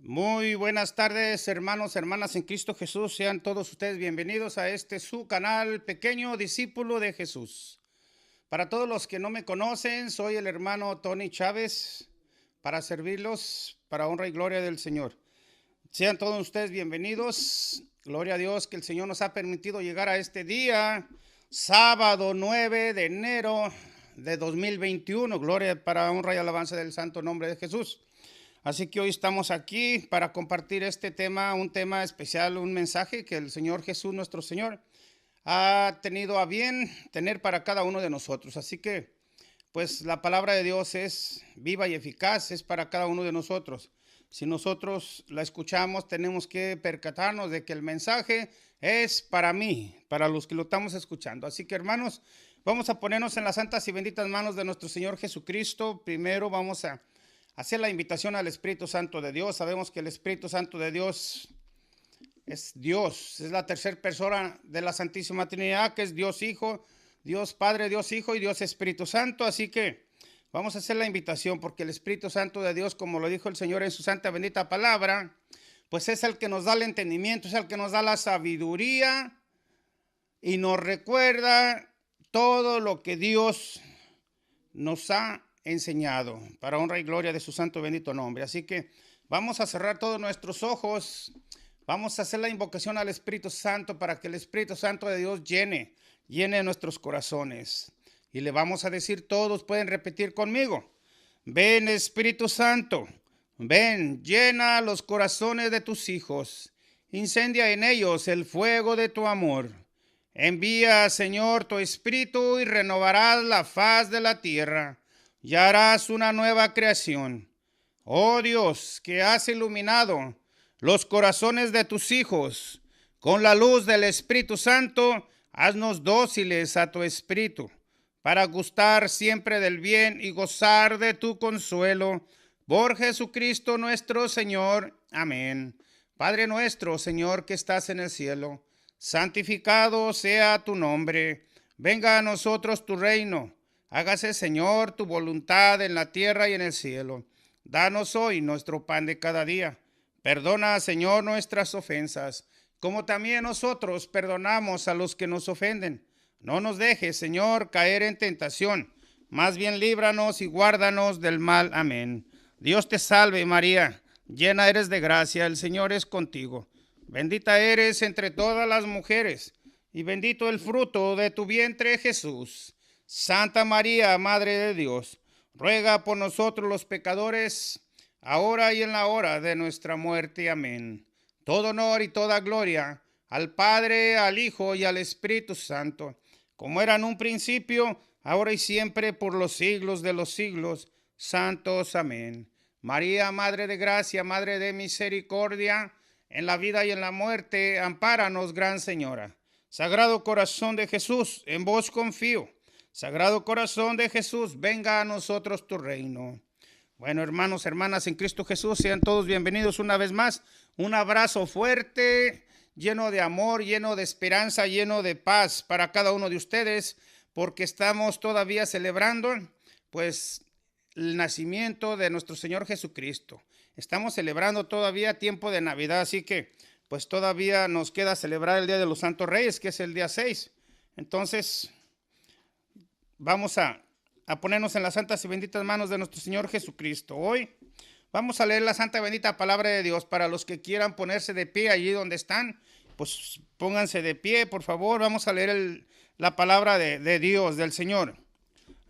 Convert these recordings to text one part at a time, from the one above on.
Muy buenas tardes, hermanos, hermanas en Cristo Jesús. Sean todos ustedes bienvenidos a su canal, Pequeño Discípulo de Jesús. Para todos los que no me conocen, soy el hermano Tony Chávez, para servirlos para honra y gloria del Señor. Sean todos ustedes bienvenidos. Gloria a Dios que el Señor nos ha permitido llegar a este día, sábado 9 de enero de 2021. Gloria para honra y alabanza del santo nombre de Jesús. Así que hoy estamos aquí para compartir este tema, un tema especial, un mensaje que el Señor Jesús, nuestro Señor, ha tenido a bien tener para cada uno de nosotros. Así que, pues la palabra de Dios es viva y eficaz, es para cada uno de nosotros. Si nosotros la escuchamos, tenemos que percatarnos de que el mensaje es para mí, para los que lo estamos escuchando. Así que, hermanos, vamos a ponernos en las santas y benditas manos de nuestro Señor Jesucristo. Primero vamos a hacer la invitación al Espíritu Santo de Dios. Sabemos que el Espíritu Santo de Dios, es la tercera persona de la Santísima Trinidad, que es Dios Hijo, Dios Padre, Dios Hijo y Dios Espíritu Santo. Así que vamos a hacer la invitación porque el Espíritu Santo de Dios, como lo dijo el Señor en su santa bendita palabra, pues es el que nos da el entendimiento, es el que nos da la sabiduría y nos recuerda todo lo que Dios nos ha enseñado, para honra y gloria de su santo bendito nombre. Así que vamos a cerrar todos nuestros ojos, vamos a hacer la invocación al Espíritu Santo para que el Espíritu Santo de Dios llene nuestros corazones. Y le vamos a decir, todos pueden repetir conmigo: ven, Espíritu Santo, ven, llena los corazones de tus hijos, incendia en ellos el fuego de tu amor. Envía, Señor, tu Espíritu y renovarás la faz de la tierra y harás una nueva creación. Oh Dios, que has iluminado los corazones de tus hijos con la luz del Espíritu Santo, haznos dóciles a tu Espíritu, para gustar siempre del bien y gozar de tu consuelo. Por Jesucristo nuestro Señor. Amén. Padre nuestro, Señor, que estás en el cielo, santificado sea tu nombre. Venga a nosotros tu reino. Hágase, Señor, tu voluntad en la tierra y en el cielo. Danos hoy nuestro pan de cada día. Perdona, Señor, nuestras ofensas, como también nosotros perdonamos a los que nos ofenden. No nos dejes, Señor, caer en tentación, más bien líbranos y guárdanos del mal. Amén. Dios te salve, María, llena eres de gracia, el Señor es contigo. Bendita eres entre todas las mujeres, y bendito el fruto de tu vientre, Jesús. Santa María, Madre de Dios, ruega por nosotros los pecadores, ahora y en la hora de nuestra muerte. Amén. Todo honor y toda gloria al Padre, al Hijo y al Espíritu Santo, como era en un principio, ahora y siempre, por los siglos de los siglos. Santos. Amén. María, Madre de gracia, Madre de misericordia, en la vida y en la muerte, ampáranos, Gran Señora. Sagrado corazón de Jesús, en vos confío. Sagrado corazón de Jesús, venga a nosotros tu reino. Bueno, hermanos, hermanas en Cristo Jesús, sean todos bienvenidos una vez más. Un abrazo fuerte, lleno de amor, lleno de esperanza, lleno de paz para cada uno de ustedes, porque estamos todavía celebrando, pues, el nacimiento de nuestro Señor Jesucristo. Estamos celebrando todavía tiempo de Navidad, así que, pues, todavía nos queda celebrar el Día de los Santos Reyes, que es el día 6. Entonces, vamos a ponernos en las santas y benditas manos de nuestro Señor Jesucristo. Hoy vamos a leer la santa y bendita palabra de Dios. Para los que quieran ponerse de pie allí donde están, pues pónganse de pie, por favor. Vamos a leer la palabra de Dios, del Señor.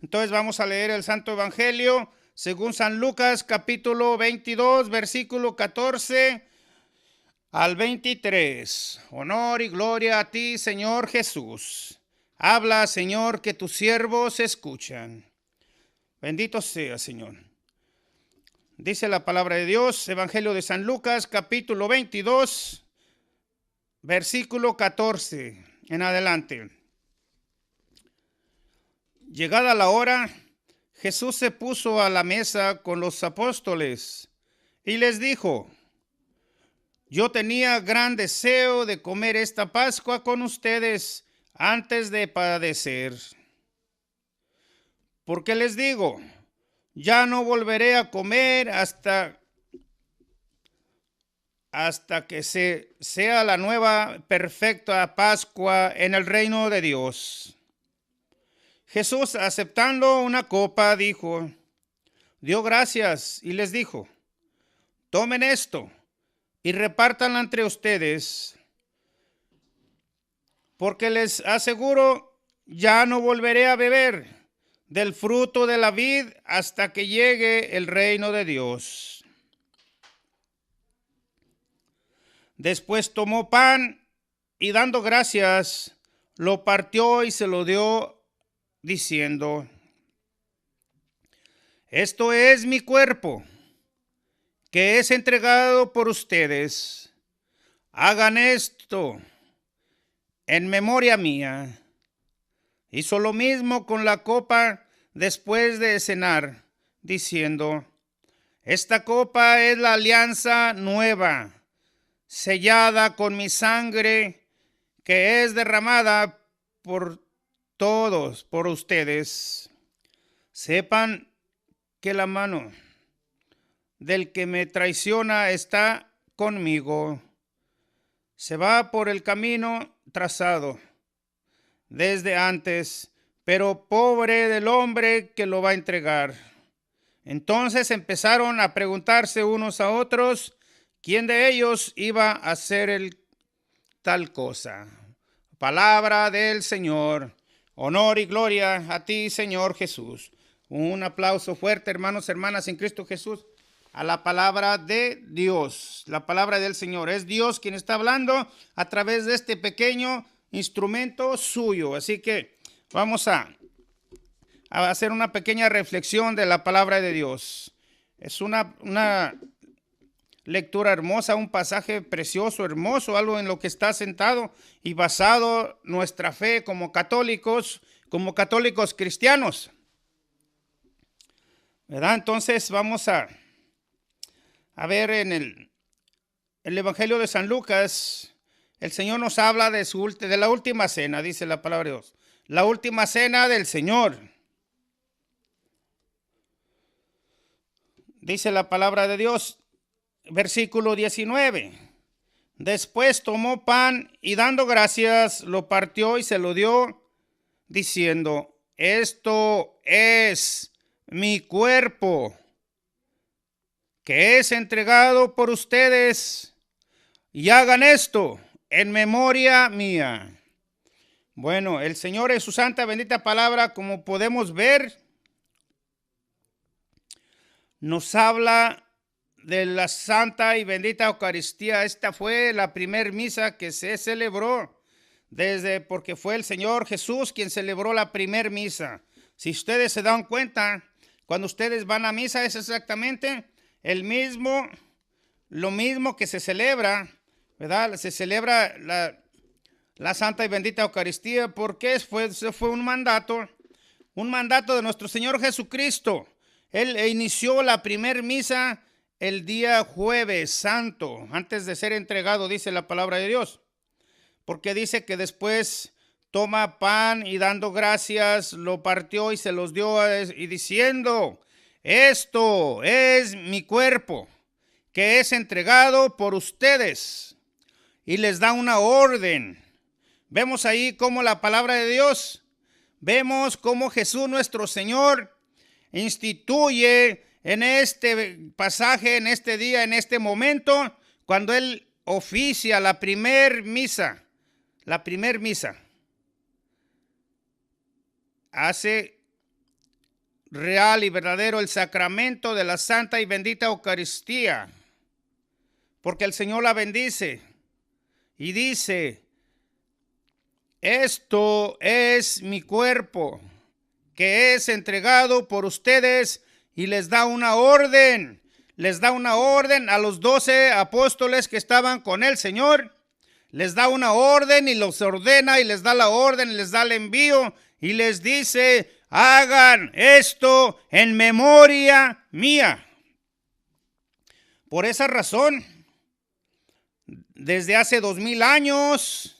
Entonces vamos a leer el Santo Evangelio según San Lucas, capítulo 22, versículo 14 al 23. Honor y gloria a ti, Señor Jesús. Habla, Señor, que tus siervos escuchan. Bendito sea, Señor. Dice la palabra de Dios, Evangelio de San Lucas, capítulo 22, versículo 14 en adelante. Llegada la hora, Jesús se puso a la mesa con los apóstoles y les dijo: yo tenía gran deseo de comer esta Pascua con ustedes antes de padecer. Porque les digo, ya no volveré a comer hasta hasta que sea la nueva perfecta Pascua en el reino de Dios. Jesús, aceptando una copa, dio gracias y les dijo: tomen esto y repártanla entre ustedes, porque les aseguro, ya no volveré a beber del fruto de la vid hasta que llegue el reino de Dios. Después tomó pan y dando gracias, lo partió y se lo dio, diciendo: esto es mi cuerpo, que es entregado por ustedes. Hagan esto en memoria mía. Hizo lo mismo con la copa después de cenar, diciendo: esta copa es la alianza nueva, sellada con mi sangre, que es derramada por todos, por ustedes. Sepan que la mano del que me traiciona está conmigo. Se va por el camino trazado desde antes, pero pobre del hombre que lo va a entregar. Entonces empezaron a preguntarse unos a otros quién de ellos iba a hacer tal cosa. Palabra del Señor. Honor y gloria a ti, Señor Jesús. Un aplauso fuerte, hermanos, hermanas en Cristo Jesús, a la palabra de Dios, la palabra del Señor. Es Dios quien está hablando a través de este pequeño instrumento suyo. Así que vamos a hacer una pequeña reflexión de la palabra de Dios. Es una lectura hermosa, un pasaje precioso, hermoso, algo en lo que está sentado y basado nuestra fe como católicos cristianos, ¿verdad? Entonces vamos a ver en el Evangelio de San Lucas. El Señor nos habla de la última cena, dice la palabra de Dios. La última cena del Señor. Dice la palabra de Dios, versículo 19. Después tomó pan y dando gracias, lo partió y se lo dio, diciendo: esto es mi cuerpo, que es entregado por ustedes, y hagan esto en memoria mía. Bueno, el Señor en su santa bendita palabra, como podemos ver, nos habla de la santa y bendita Eucaristía. Esta fue la primer misa que se celebró porque fue el Señor Jesús quien celebró la primer misa. Si ustedes se dan cuenta, cuando ustedes van a misa es exactamente lo mismo que se celebra, ¿verdad? Se celebra la santa y bendita Eucaristía porque fue un mandato de nuestro Señor Jesucristo. Él inició la primer misa el día jueves santo, antes de ser entregado, dice la palabra de Dios. Porque dice que después toma pan y dando gracias, lo partió y se los dio, y diciendo: esto es mi cuerpo, que es entregado por ustedes. Y les da una orden. Vemos ahí cómo la palabra de Dios, vemos cómo Jesús nuestro Señor instituye en este pasaje, en este día, en este momento, cuando Él oficia la primer misa, hace real y verdadero el sacramento de la santa y bendita Eucaristía, porque el Señor la bendice y dice: esto es mi cuerpo, que es entregado por ustedes, y les da una orden a los 12 apóstoles que estaban con el Señor. Les da una orden y los ordena y les da la orden y les da el envío y les dice: hagan esto en memoria mía. Por esa razón, desde hace 2000 años,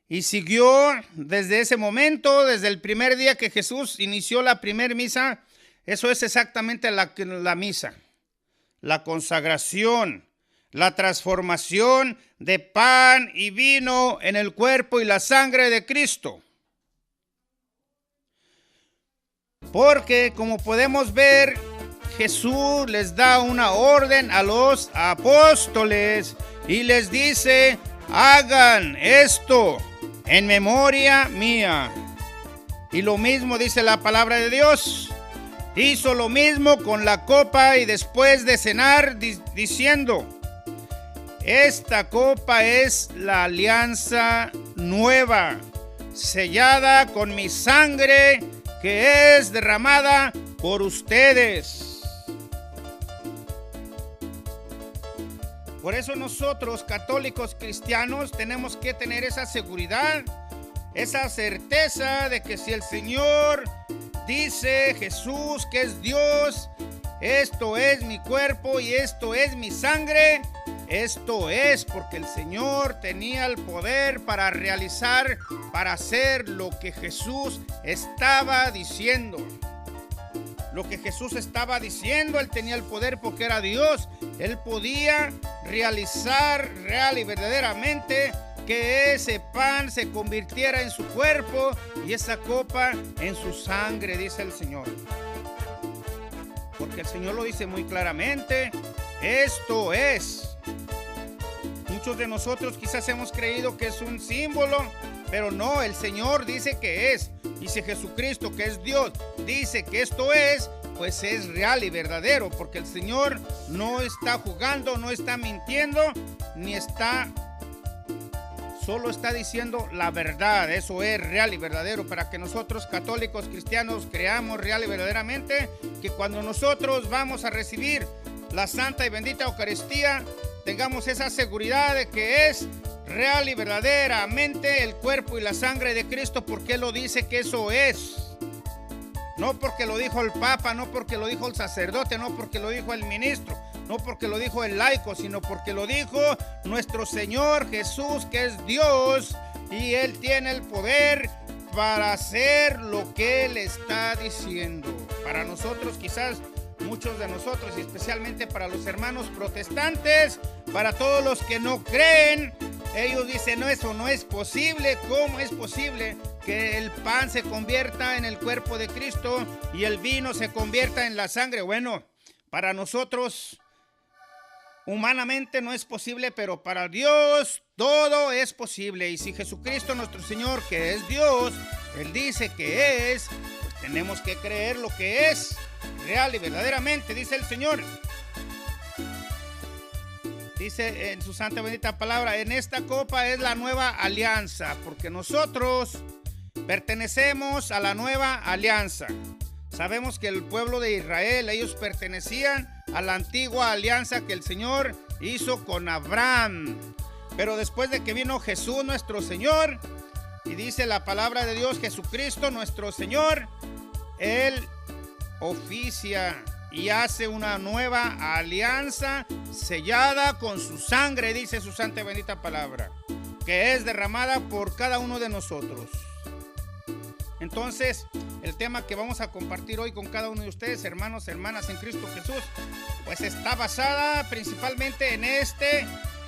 y siguió desde ese momento, desde el primer día que Jesús inició la primer misa. Eso es exactamente la misa, la consagración, la transformación de pan y vino en el cuerpo y la sangre de Cristo. Porque como podemos ver, Jesús les da una orden a los apóstoles y les dice: hagan esto en memoria mía. Y lo mismo dice la palabra de Dios. Hizo lo mismo con la copa y después de cenar diciendo: esta copa es la alianza nueva, sellada con mi sangre, que es derramada por ustedes. Por eso nosotros, católicos cristianos, tenemos que tener esa seguridad, esa certeza de que si el Señor dice, Jesús, que es Dios, esto es mi cuerpo y esto es mi sangre, esto es porque el Señor tenía el poder para realizar, para hacer lo que Jesús estaba diciendo. Lo que Jesús estaba diciendo, Él tenía el poder porque era Dios. Él podía realizar real y verdaderamente que ese pan se convirtiera en su cuerpo y esa copa en su sangre, dice el Señor. Porque el Señor lo dice muy claramente: esto es. Muchos de nosotros quizás hemos creído que es un símbolo, pero no, el Señor dice que es. Y si Jesucristo, que es Dios, dice que esto es, pues es real y verdadero, porque el Señor no está jugando, no está mintiendo, ni está, solo está diciendo la verdad. Eso es real y verdadero, para que nosotros, católicos cristianos, creamos real y verdaderamente que cuando nosotros vamos a recibir la santa y bendita Eucaristía, tengamos esa seguridad de que es real y verdaderamente el cuerpo y la sangre de Cristo, porque Él lo dice que eso es. No porque lo dijo el Papa, no porque lo dijo el sacerdote, no porque lo dijo el ministro, no porque lo dijo el laico, sino porque lo dijo nuestro Señor Jesús, que es Dios, y Él tiene el poder para hacer lo que Él está diciendo. Para nosotros, quizás muchos de nosotros, y especialmente para los hermanos protestantes, para todos los que no creen, ellos dicen: no, eso no es posible. ¿Cómo es posible que el pan se convierta en el cuerpo de Cristo y el vino se convierta en la sangre? Bueno, para nosotros humanamente no es posible, pero para Dios todo es posible. Y si Jesucristo nuestro Señor, que es Dios, Él dice que es, pues tenemos que creer lo que es real y verdaderamente, dice el Señor. Dice en su santa bendita palabra: en esta copa es la nueva alianza, porque nosotros pertenecemos a la nueva alianza. Sabemos que el pueblo de Israel, ellos pertenecían a la antigua alianza que el Señor hizo con Abraham. Pero después de que vino Jesús nuestro Señor, y dice la palabra de Dios, Jesucristo nuestro Señor, Él oficia y hace una nueva alianza sellada con su sangre, dice su santa y bendita palabra, que es derramada por cada uno de nosotros. Entonces, el tema que vamos a compartir hoy con cada uno de ustedes, hermanos, hermanas en Cristo Jesús, pues está basada principalmente en este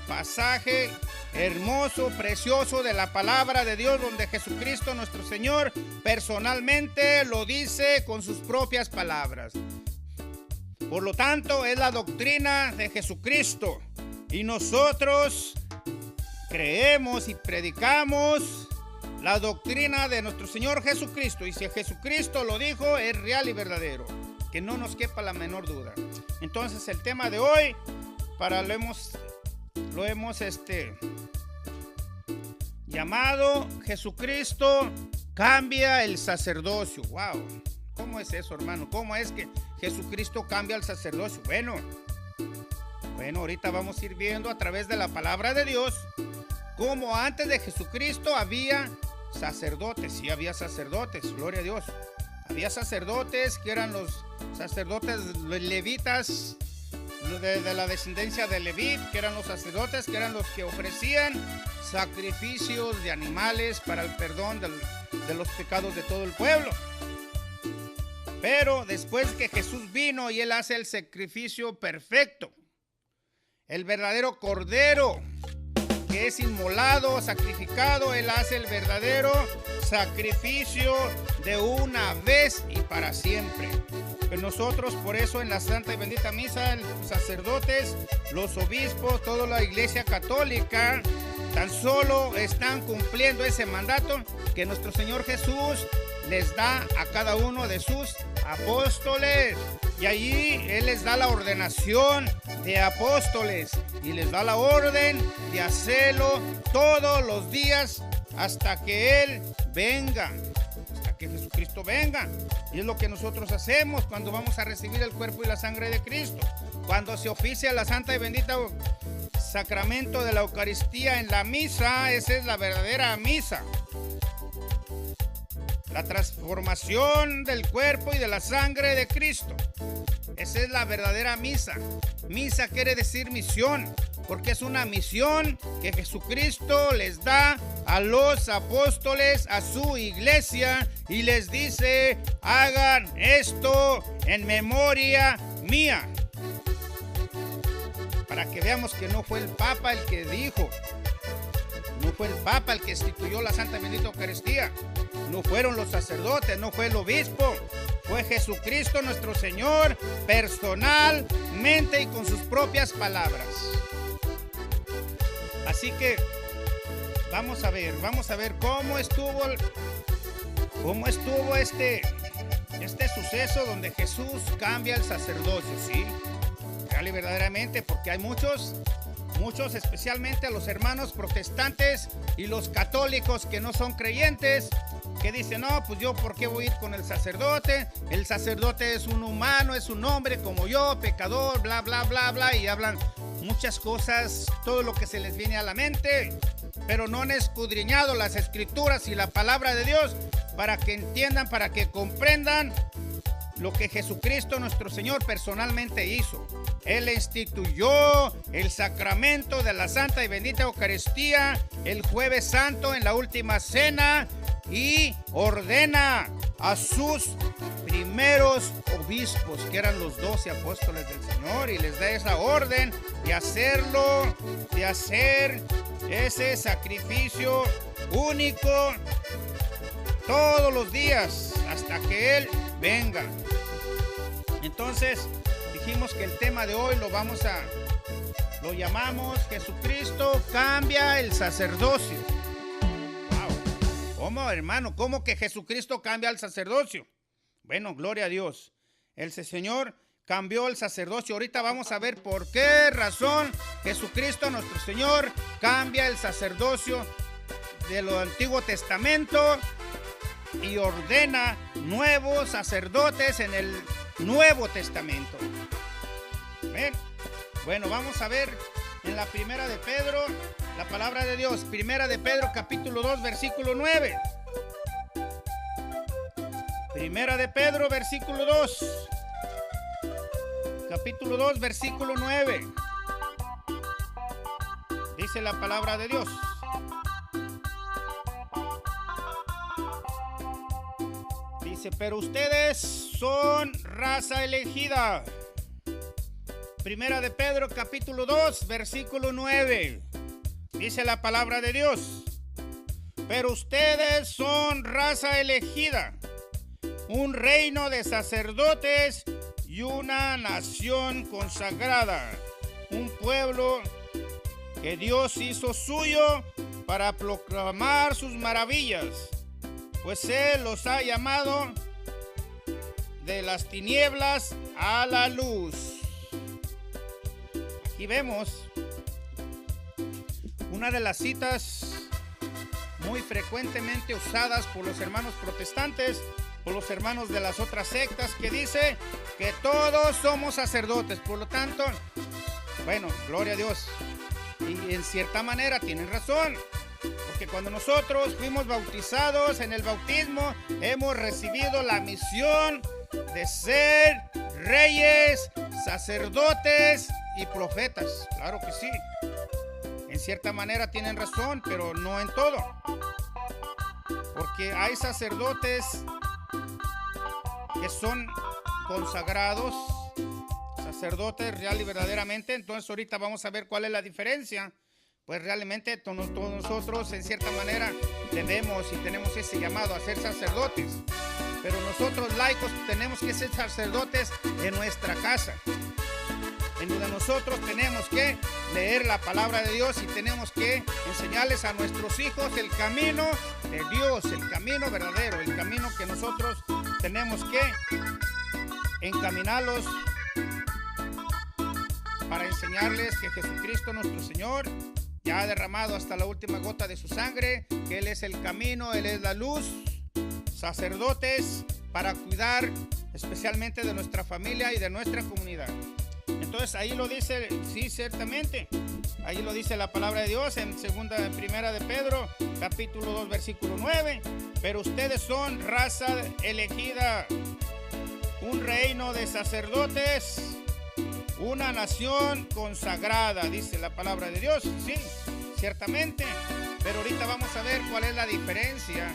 pasaje hermoso, precioso de la palabra de Dios, donde Jesucristo nuestro Señor personalmente lo dice con sus propias palabras. Por lo tanto, es la doctrina de Jesucristo y nosotros creemos y predicamos la doctrina de nuestro Señor Jesucristo. Y si Jesucristo lo dijo, es real y verdadero, que no nos quepa la menor duda. Entonces, el tema de hoy, lo hemos llamado: Jesucristo cambia el sacerdocio. Wow, ¿cómo es eso, hermano? ¿Cómo es que Jesucristo cambia el sacerdocio? Bueno, ahorita vamos a ir viendo a través de la palabra de Dios cómo antes de Jesucristo había sacerdotes. Sí, había sacerdotes, gloria a Dios. Había sacerdotes que eran los sacerdotes levitas, de la descendencia de Leví, que eran los sacerdotes, que eran los que ofrecían sacrificios de animales para el perdón de los pecados de todo el pueblo. Pero después que Jesús vino y Él hace el sacrificio perfecto, el verdadero cordero que es inmolado, sacrificado. Él hace el verdadero sacrificio de una vez y para siempre. Pero nosotros, por eso, en la Santa y Bendita Misa, los sacerdotes, los obispos, toda la Iglesia Católica, tan solo están cumpliendo ese mandato que nuestro Señor Jesús les da a cada uno de sus apóstoles. Y allí Él les da la ordenación de apóstoles y les da la orden de hacerlo todos los días hasta que Él venga, hasta que Jesucristo venga. Y es lo que nosotros hacemos cuando vamos a recibir el cuerpo y la sangre de Cristo. Cuando se oficia la Santa y Bendita Sacramento de la Eucaristía en la misa, esa es la verdadera misa. La transformación del cuerpo y de la sangre de Cristo. Esa es la verdadera misa. Misa quiere decir misión, porque es una misión que Jesucristo les da a los apóstoles, a su iglesia, y les dice: hagan esto en memoria mía. Para que veamos que no fue el Papa el que dijo, no fue el Papa el que instituyó la Santa y Bendita Eucaristía, no fueron los sacerdotes, no fue el obispo, fue Jesucristo nuestro Señor, personalmente y con sus propias palabras. Así que vamos a ver cómo estuvo este suceso donde Jesús cambia el sacerdocio, ¿sí? Real y verdaderamente, porque hay muchos, especialmente a los hermanos protestantes y los católicos que no son creyentes, que dicen: no, pues yo ¿por qué voy a ir con el sacerdote? El sacerdote es un humano, es un hombre como yo, pecador, bla, bla, bla, bla, y hablan muchas cosas, todo lo que se les viene a la mente, pero no han escudriñado las Escrituras y la palabra de Dios para que entiendan, para que comprendan lo que Jesucristo nuestro Señor personalmente hizo. Él instituyó el sacramento de la Santa y Bendita Eucaristía el Jueves Santo en la última cena y ordena a sus primeros obispos, que eran los 12 apóstoles del Señor, y les da esa orden de hacerlo, de hacer ese sacrificio único todos los días hasta que Él venga. Entonces dijimos que el tema de hoy lo llamamos: Jesucristo cambia el sacerdocio. Wow. ¿Cómo, hermano? ¿Cómo que Jesucristo cambia el sacerdocio? Bueno, gloria a Dios. El Señor cambió el sacerdocio. Ahorita vamos a ver por qué razón Jesucristo nuestro Señor cambia el sacerdocio del Antiguo Testamento y ordena nuevos sacerdotes en el Nuevo Testamento. ¿Ven? Bueno, vamos a ver en la Primera de Pedro, la palabra de Dios. Primera de Pedro, capítulo 2, versículo 9. Primera de Pedro, versículo 2. Capítulo 2, versículo 9. Dice la palabra de Dios: dice: pero ustedes son raza elegida. Primera de Pedro, capítulo 2, versículo 9. Dice la palabra de Dios: pero ustedes son raza elegida, un reino de sacerdotes y una nación consagrada, un pueblo que Dios hizo suyo para proclamar sus maravillas, pues Él los ha llamado de las tinieblas a la luz. Aquí vemos una de las citas muy frecuentemente usadas por los hermanos protestantes, por los hermanos de las otras sectas, que dice que todos somos sacerdotes. Por lo tanto, bueno, gloria a Dios. Y en cierta manera tienen razón, porque cuando nosotros fuimos bautizados, en el bautismo hemos recibido la misión de ser reyes, sacerdotes y profetas. Claro que sí. En cierta manera tienen razón, pero no en todo. Porque hay sacerdotes que son consagrados, sacerdotes real y verdaderamente. Entonces ahorita vamos a ver cuál es la diferencia. Pues realmente todos nosotros en cierta manera debemos y tenemos ese llamado a ser sacerdotes. Pero nosotros laicos tenemos que ser sacerdotes en nuestra casa, en donde nosotros tenemos que leer la palabra de Dios y tenemos que enseñarles a nuestros hijos el camino de Dios, el camino verdadero, el camino que nosotros tenemos que encaminarlos para enseñarles que Jesucristo nuestro Señor ya ha derramado hasta la última gota de su sangre, que Él es el camino, Él es la luz. Sacerdotes para cuidar especialmente de nuestra familia y de nuestra comunidad. Entonces ahí lo dice, sí, ciertamente, ahí lo dice la palabra de Dios en primera de Pedro, capítulo 2, versículo 9. Pero ustedes son raza elegida, un reino de sacerdotes, una nación consagrada, dice la palabra de Dios. Sí, ciertamente, pero ahorita vamos a ver cuál es la diferencia.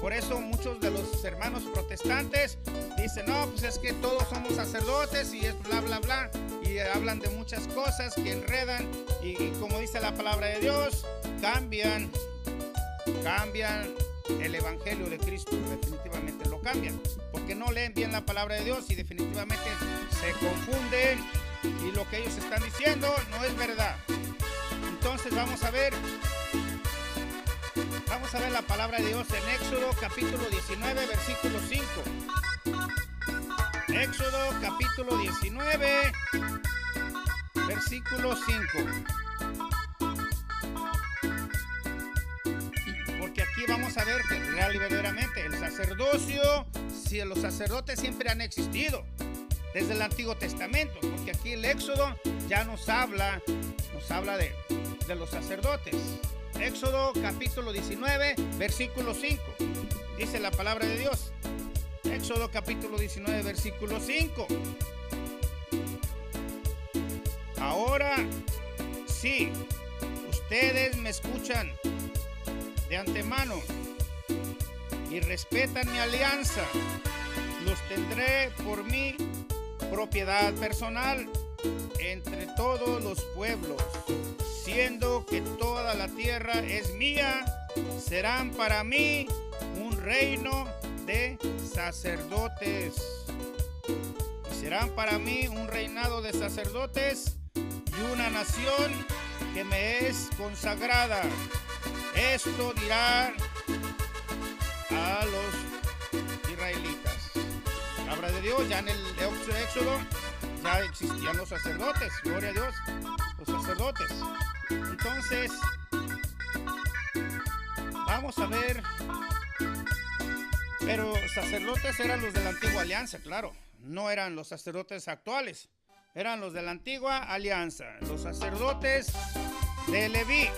Por eso muchos de los hermanos protestantes dicen, no, pues es que todos somos sacerdotes y es bla, bla, bla. Y hablan de muchas cosas que enredan y como dice la palabra de Dios, cambian el evangelio de Cristo, definitivamente lo cambian. Porque no leen bien la palabra de Dios y definitivamente se confunden y lo que ellos están diciendo no es verdad. Entonces vamos a ver la palabra de Dios en Éxodo capítulo 19, versículo 5. Éxodo capítulo 19, versículo 5. Porque aquí vamos a ver que real y verdaderamente el sacerdocio, si los sacerdotes siempre han existido desde el Antiguo Testamento, porque aquí el Éxodo ya nos habla de los sacerdotes. Éxodo capítulo 19, versículo 5. Dice la palabra de Dios. Éxodo capítulo 19, versículo 5. Ahora sí, ustedes me escuchan de antemano y respetan mi alianza. Los tendré por mi propiedad personal entre todos los pueblos. Siendo que toda la tierra es mía, serán para mí un reino de sacerdotes. Y serán para mí un reinado de sacerdotes y una nación que me es consagrada. Esto dirá a los israelitas. Palabra de Dios, ya en el Éxodo ya existían los sacerdotes, gloria a Dios, los sacerdotes. Entonces, vamos a ver, pero sacerdotes eran los de la antigua alianza, claro, no eran los sacerdotes actuales, eran los de la antigua alianza, los sacerdotes de Leví,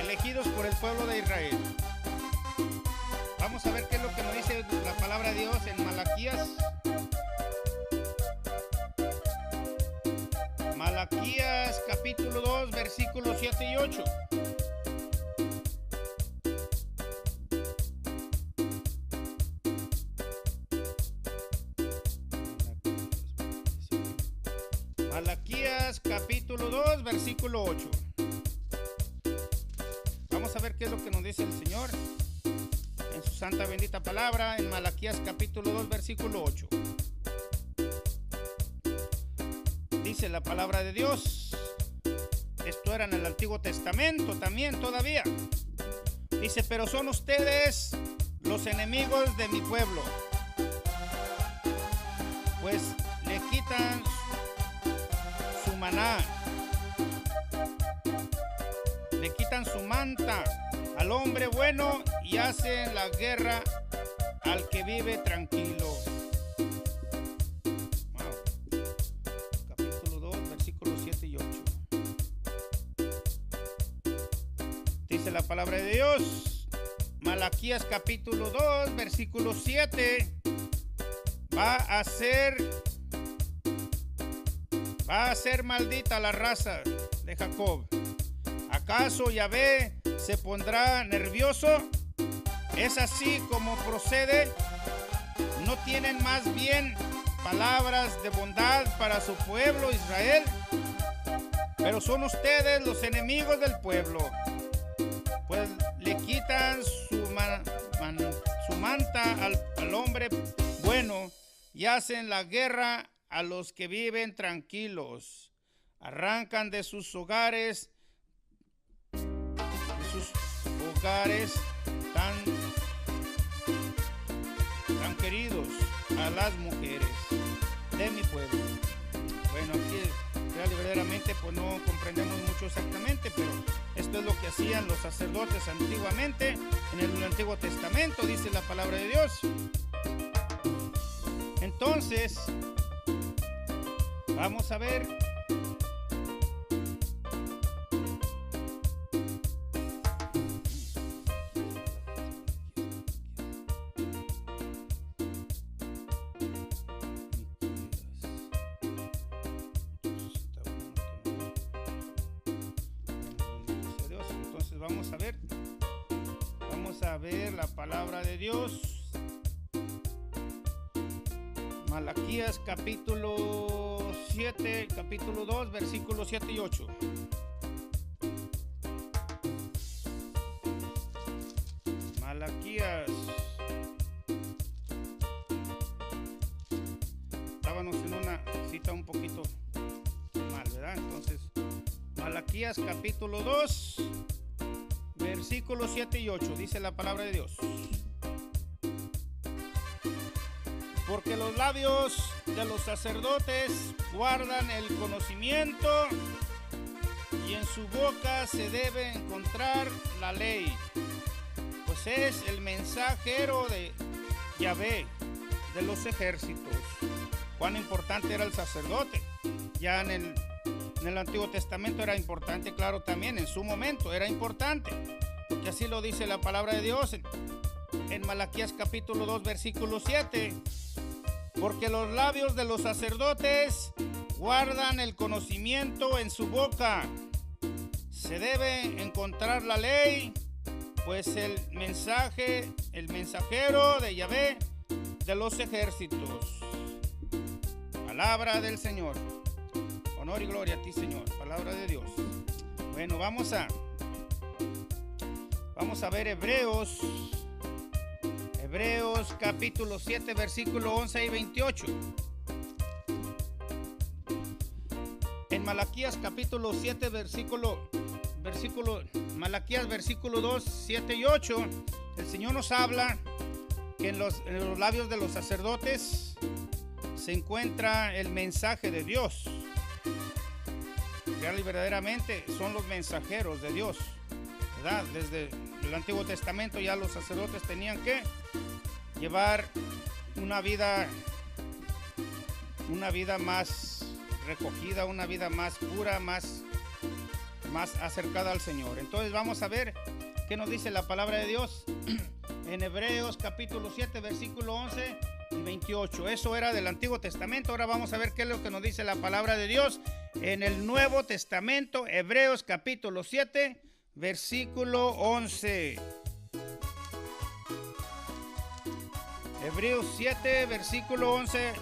elegidos por el pueblo de Israel. Vamos a ver qué es lo que nos dice la palabra de Dios en Malaquías. Malaquías capítulo 2, versículos 7 y 8. Malaquías capítulo 2, versículo 8. Vamos a ver qué es lo que nos dice el Señor en su santa bendita palabra en Malaquías capítulo 2, versículo 8. Dice la palabra de Dios. Esto era en el Antiguo Testamento también todavía. Dice, pero son ustedes los enemigos de mi pueblo, pues le quitan su maná, le quitan su manta al hombre bueno y hacen la guerra al que vive tranquilo. La palabra de Dios, Malaquías capítulo 2, versículo 7, va a ser maldita la raza de Jacob. ¿Acaso Yahvé se pondrá nervioso? ¿Es así como procede? ¿No tienen más bien palabras de bondad para su pueblo Israel, pero son ustedes los enemigos del pueblo, pues le quitan su manta al hombre bueno y hacen la guerra a los que viven tranquilos. Arrancan de sus hogares tan queridos a las mujeres de mi pueblo. Bueno, aquí verdaderamente pues no comprendemos mucho exactamente, pero esto es lo que hacían los sacerdotes antiguamente en el Antiguo Testamento, dice la palabra de Dios. Entonces, vamos a ver la palabra de Dios. Malaquías capítulo 7, capítulo 2, versículos 7 y 8. Malaquías. Estábamos en una cita un poquito mal, ¿verdad? Entonces, Malaquías capítulo 2, versículos 7 y 8, dice la palabra de Dios. Porque los labios de los sacerdotes guardan el conocimiento y en su boca se debe encontrar la ley, pues es el mensajero de Yahvé de los ejércitos. Cuán importante era el sacerdote. Ya en el Antiguo Testamento era importante, claro, también en su momento era importante, porque así lo dice la palabra de Dios en Malaquías capítulo 2, versículo 7. Porque los labios de los sacerdotes guardan el conocimiento en su boca. Se debe encontrar la ley, pues el mensajero de Yahvé de los ejércitos. Palabra del Señor. Honor y gloria a ti, Señor. Palabra de Dios. Bueno, vamos a ver Hebreos capítulo 7, versículo 11 y 28. En Malaquías capítulo 7, Malaquías versículo 2, 7 y 8, el Señor nos habla que en los labios de los sacerdotes se encuentra el mensaje de Dios. Real y verdaderamente son los mensajeros de Dios, ¿verdad? Desde el Antiguo Testamento ya los sacerdotes tenían que llevar una vida más recogida, una vida más pura, más acercada al Señor. Entonces vamos a ver qué nos dice la palabra de Dios en Hebreos capítulo 7, versículo 11 y 28. Eso era del Antiguo Testamento. Ahora vamos a ver qué es lo que nos dice la palabra de Dios en el Nuevo Testamento. Hebreos capítulo 7, versículo 11. Hebreos 7, versículo 11.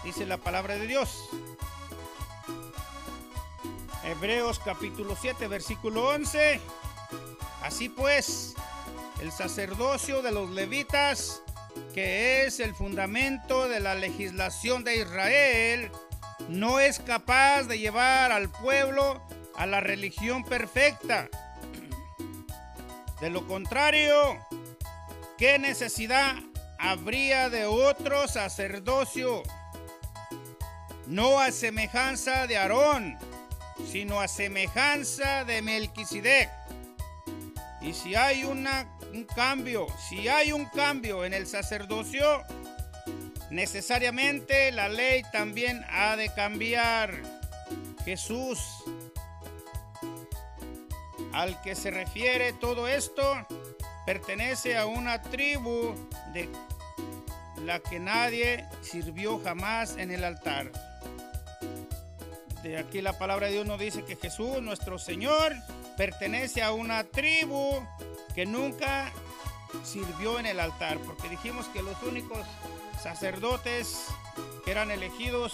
Dice la palabra de Dios. Hebreos capítulo 7, versículo 11. Así pues, el sacerdocio de los levitas, que es el fundamento de la legislación de Israel, no es capaz de llevar al pueblo a la religión perfecta. De lo contrario, ¿qué necesidad habría de otro sacerdocio? No a semejanza de Aarón, sino a semejanza de Melquisedec. Y si hay un cambio en el sacerdocio, necesariamente la ley también ha de cambiar. Jesús, al que se refiere todo esto, pertenece a una tribu de la que nadie sirvió jamás en el altar. De aquí la palabra de Dios nos dice que Jesús, nuestro Señor, pertenece a una tribu que nunca sirvió en el altar, porque dijimos que los únicos sacerdotes que eran elegidos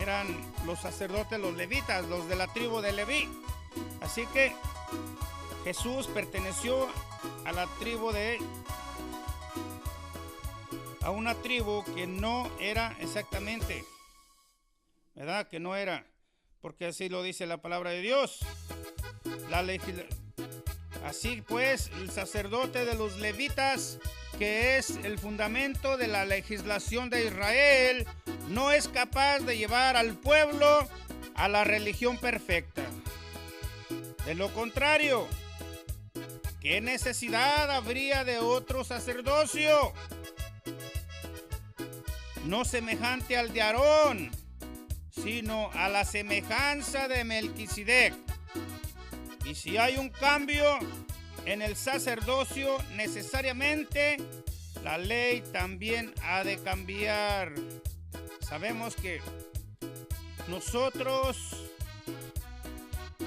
eran los sacerdotes, los levitas, los de la tribu de Leví. Así que Jesús perteneció a la tribu a una tribu que no era exactamente, ¿verdad? Que no era, porque así lo dice la palabra de Dios. Así pues, el sacerdote de los levitas, que es el fundamento de la legislación de Israel, no es capaz de llevar al pueblo a la religión perfecta. De lo contrario, ¿qué necesidad habría de otro sacerdocio? No semejante al de Aarón, sino a la semejanza de Melquisedec. Y si hay un cambio en el sacerdocio, necesariamente la ley también ha de cambiar. Sabemos que nosotros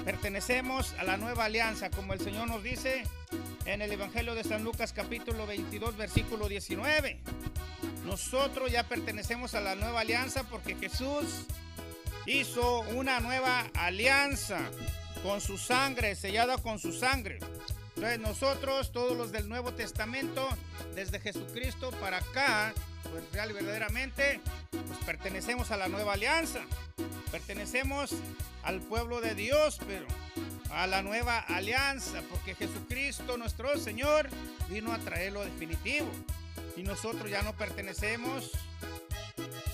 pertenecemos a la nueva alianza, como el Señor nos dice en el Evangelio de San Lucas capítulo 22 versículo 19. Nosotros ya pertenecemos a la nueva alianza porque Jesús hizo una nueva alianza con su sangre, sellada con su sangre. Entonces nosotros, todos los del Nuevo Testamento, desde Jesucristo para acá, pues real y verdaderamente, pues pertenecemos a la nueva alianza. Pertenecemos al pueblo de Dios, pero a la nueva alianza, porque Jesucristo, nuestro Señor, vino a traer lo definitivo. Y nosotros ya no pertenecemos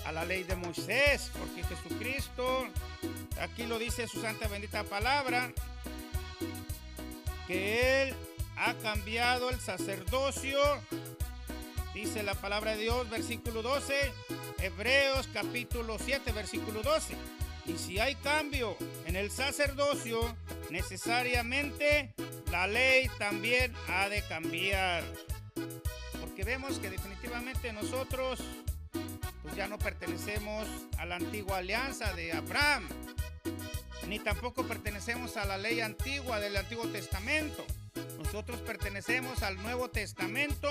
a la ley de Moisés, porque Jesucristo, aquí lo dice su santa bendita palabra, que Él ha cambiado el sacerdocio, dice la palabra de Dios, versículo 12, Hebreos capítulo 7, versículo 12. Y si hay cambio en el sacerdocio, necesariamente la ley también ha de cambiar. Porque vemos que definitivamente nosotros pues ya no pertenecemos a la antigua alianza de Abraham, ni tampoco pertenecemos a la ley antigua del Antiguo Testamento. Nosotros pertenecemos al Nuevo Testamento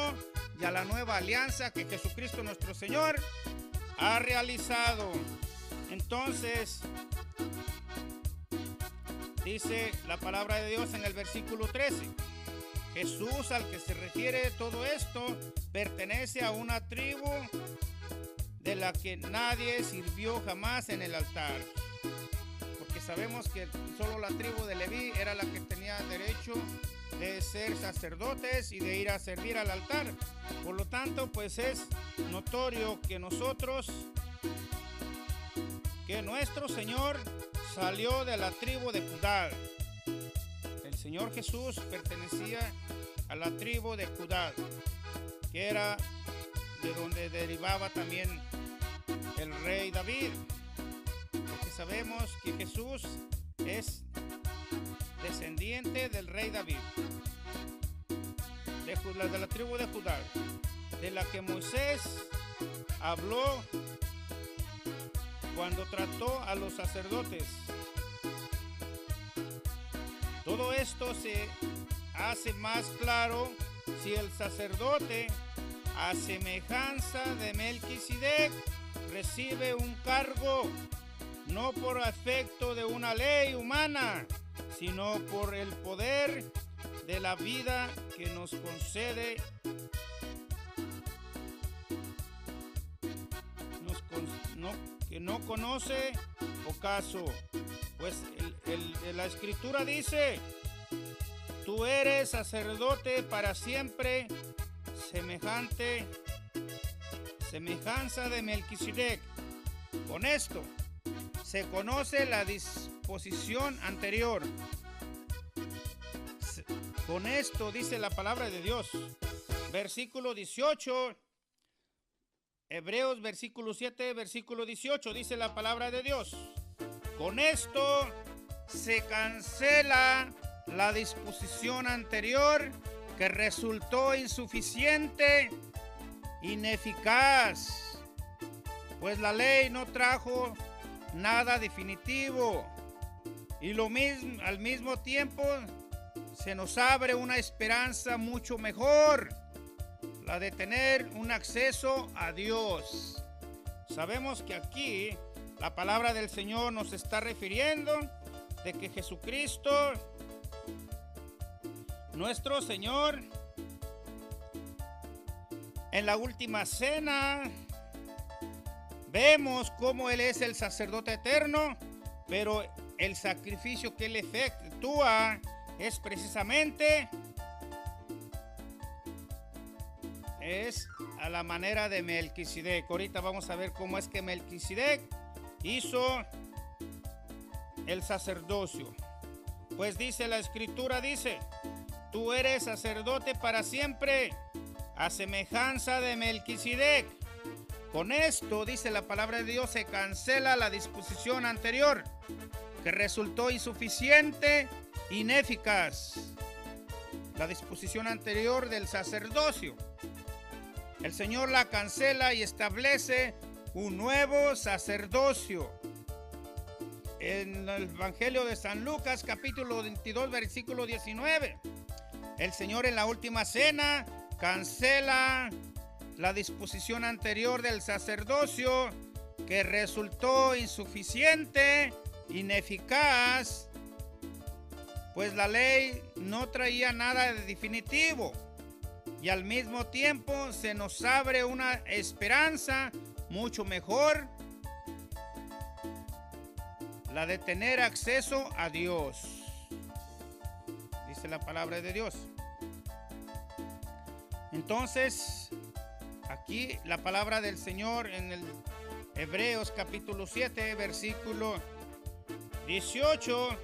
y a la nueva alianza que Jesucristo nuestro Señor ha realizado. Entonces, dice la palabra de Dios en el versículo 13, Jesús, al que se refiere todo esto, pertenece a una tribu de la que nadie sirvió jamás en el altar. Porque sabemos que solo la tribu de Leví era la que tenía derecho de ser sacerdotes y de ir a servir al altar. Por lo tanto, pues es notorio que nuestro Señor salió de la tribu de Judá. El Señor Jesús pertenecía a la tribu de Judá, que era de donde derivaba también el rey David. Porque sabemos que Jesús es descendiente del rey David, de la tribu de Judá, de la que Moisés habló cuando trató a los sacerdotes. Todo esto se hace más claro si el sacerdote, a semejanza de Melquisedec, recibe un cargo no por efecto de una ley humana, sino por el poder de la vida que nos concede, que no conoce ocaso. Pues la Escritura dice, tú eres sacerdote para siempre, semejanza de Melquisedec. Con esto se conoce la disposición anterior. Con esto dice la palabra de Dios. Versículo 18. Hebreos versículo 7, versículo 18. Dice la palabra de Dios. Con esto se cancela la disposición anterior que resultó insuficiente, ineficaz, pues la ley no trajo nada definitivo y al mismo tiempo se nos abre una esperanza mucho mejor. la de tener un acceso a Dios. Sabemos que aquí la palabra del Señor nos está refiriendo de que Jesucristo, nuestro Señor, en la última cena, vemos cómo Él es el sacerdote eterno, pero el sacrificio que Él efectúa es precisamente a la manera de Melquisedec. Ahorita vamos a ver cómo es que Melquisedec hizo el sacerdocio. Pues dice la Escritura, dice: tú eres sacerdote para siempre, a semejanza de Melquisedec. Con esto, dice la palabra de Dios, se cancela la disposición anterior, que resultó insuficiente, ineficaz. La disposición anterior del sacerdocio, el Señor la cancela y establece un nuevo sacerdocio. En el Evangelio de San Lucas, capítulo 22, versículo 19, el Señor en la última cena cancela la disposición anterior del sacerdocio, que resultó insuficiente, ineficaz, pues la ley no traía nada de definitivo, y al mismo tiempo se nos abre una esperanza mucho mejor, la de tener acceso a Dios. Dice la palabra de Dios. Entonces, aquí la palabra del Señor en el Hebreos capítulo 7, versículo 18,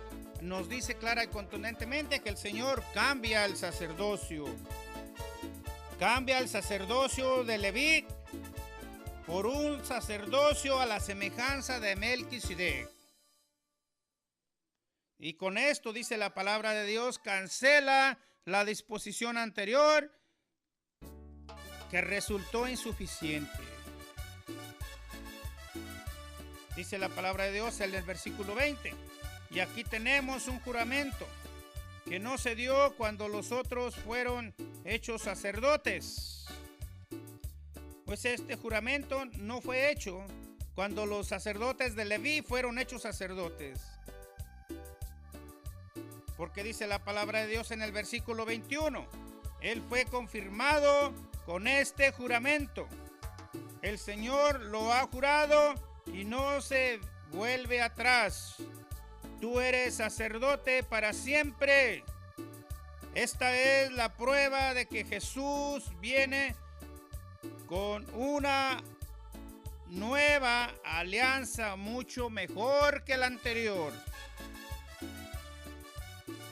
nos dice clara y contundentemente que el Señor cambia el sacerdocio. Cambia el sacerdocio de Leví por un sacerdocio a la semejanza de Melquisedec. Y con esto, dice la palabra de Dios, cancela la disposición anterior, que resultó insuficiente. Dice la palabra de Dios en el versículo 20. Y aquí tenemos un juramento que no se dio cuando los otros fueron hechos sacerdotes. Pues este juramento no fue hecho cuando los sacerdotes de Leví fueron hechos sacerdotes. Porque dice la palabra de Dios en el versículo 21. Él fue confirmado con este juramento. El Señor lo ha jurado y no se vuelve atrás. Tú eres sacerdote para siempre. Esta es la prueba de que Jesús viene con una nueva alianza mucho mejor que la anterior.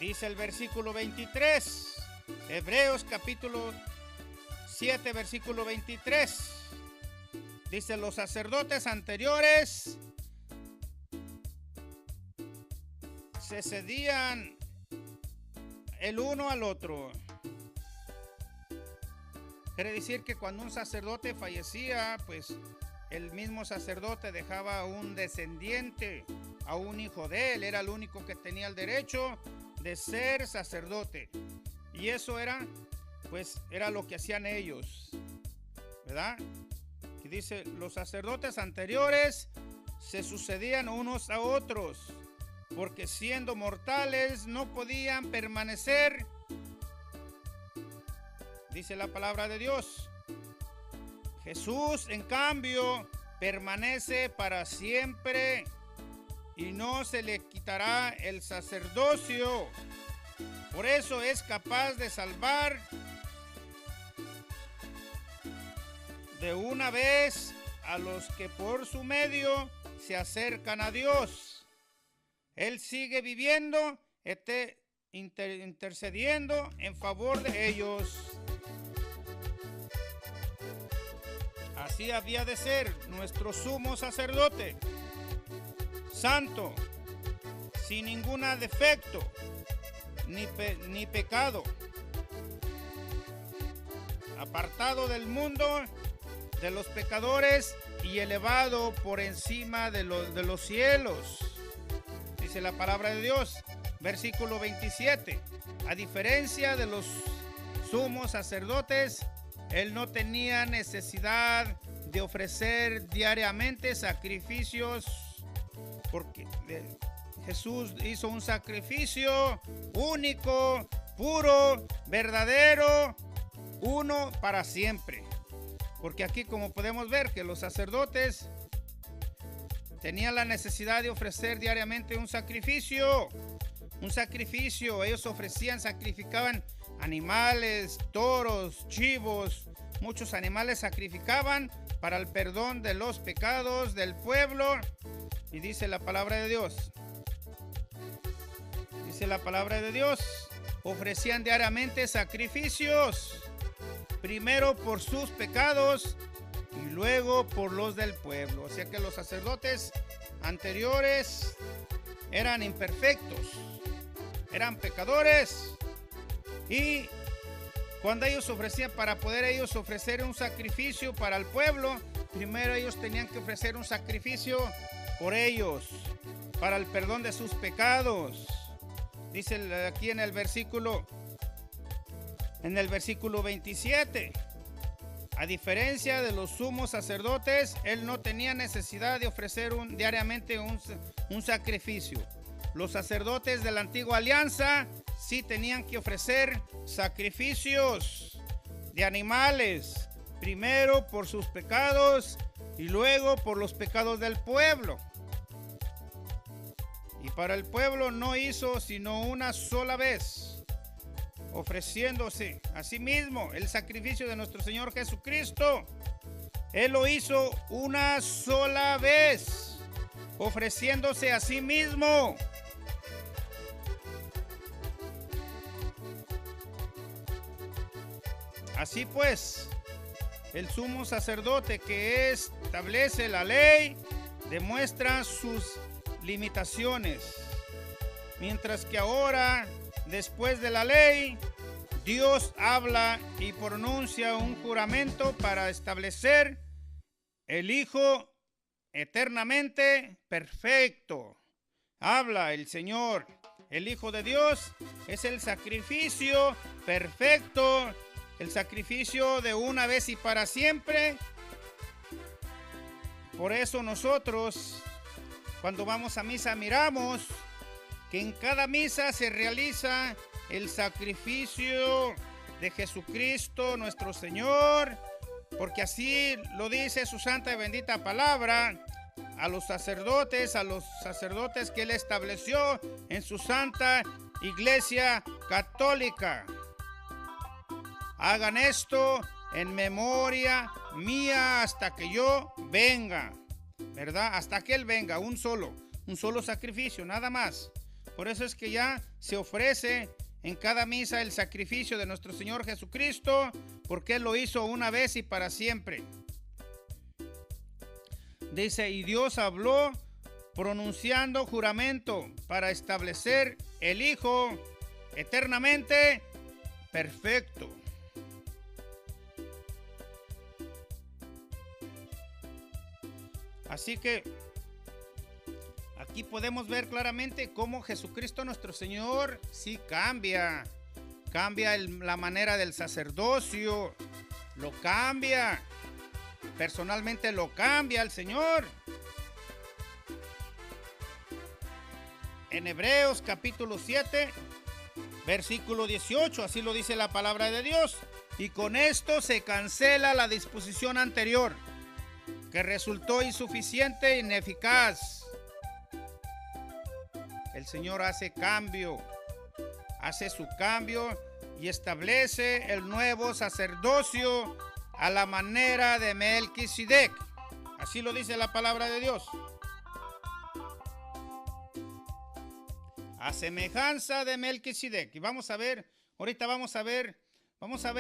Dice el versículo 23, Hebreos capítulo 7, versículo 23. Dice: los sacerdotes anteriores se cedían el uno al otro. Quiere decir que cuando un sacerdote fallecía, pues el mismo sacerdote dejaba a un descendiente, a un hijo de él. Era el único que tenía el derecho de ser sacerdote. Y eso era, pues, era lo que hacían ellos, ¿verdad? Que dice: los sacerdotes anteriores se sucedían unos a otros, porque siendo mortales no podían permanecer. Dice la palabra de Dios. Jesús, en cambio, permanece para siempre y no se le quitará el sacerdocio. Por eso es capaz de salvar de una vez a los que por su medio se acercan a Dios. Él sigue viviendo, intercediendo en favor de ellos. Así había de ser nuestro sumo sacerdote, santo, sin ningún defecto ni pecado, apartado del mundo, de los pecadores y elevado por encima de los cielos. Dice la palabra de Dios, versículo 27. A diferencia de los sumos sacerdotes Él no tenía necesidad de ofrecer diariamente sacrificios, porque Jesús hizo un sacrificio único, puro, verdadero, uno para siempre. Porque aquí, como podemos ver, que los sacerdotes tenían la necesidad de ofrecer diariamente un sacrificio. Ellos ofrecían, sacrificaban animales, toros, chivos, muchos animales sacrificaban para el perdón de los pecados del pueblo. Y dice la palabra de Dios, ofrecían diariamente sacrificios, primero por sus pecados y luego por los del pueblo. O sea que los sacerdotes anteriores eran imperfectos, eran pecadores, y cuando ellos ofrecían, para poder ellos ofrecer un sacrificio para el pueblo, primero ellos tenían que ofrecer un sacrificio por ellos, para el perdón de sus pecados. Dice aquí en el versículo 27, a diferencia de los sumos sacerdotes, él no tenía necesidad de ofrecer diariamente un sacrificio. Los sacerdotes de la antigua alianza sí tenían que ofrecer sacrificios de animales, primero por sus pecados y luego por los pecados del pueblo. Y para el pueblo no hizo sino una sola vez, ofreciéndose a sí mismo el sacrificio de nuestro Señor Jesucristo. Él lo hizo una sola vez, ofreciéndose a sí mismo. Así pues, el sumo sacerdote que establece la ley demuestra sus limitaciones, mientras que ahora, después de la ley, Dios habla y pronuncia un juramento para establecer el Hijo eternamente perfecto. Habla el Señor, el Hijo de Dios es el sacrificio perfecto, el sacrificio de una vez y para siempre. Por eso nosotros, cuando vamos a misa, miramos que en cada misa se realiza el sacrificio de Jesucristo nuestro Señor, porque así lo dice su santa y bendita palabra a los sacerdotes que Él estableció en su santa Iglesia Católica. Hagan esto en memoria mía hasta que yo venga, ¿verdad? Hasta que Él venga, un solo sacrificio, nada más. Por eso es que ya se ofrece en cada misa el sacrificio de nuestro Señor Jesucristo, porque Él lo hizo una vez y para siempre. Dice, y Dios habló pronunciando juramento para establecer el Hijo eternamente perfecto. Así que aquí podemos ver claramente cómo Jesucristo nuestro Señor sí cambia la manera del sacerdocio, lo cambia, personalmente lo cambia el Señor. En Hebreos capítulo 7, versículo 18, así lo dice la palabra de Dios, y con esto se cancela la disposición anterior, que resultó insuficiente e ineficaz. El Señor hace su cambio y establece el nuevo sacerdocio a la manera de Melquisedec. Así lo dice la palabra de Dios. A semejanza de Melquisedec. Y ahorita vamos a ver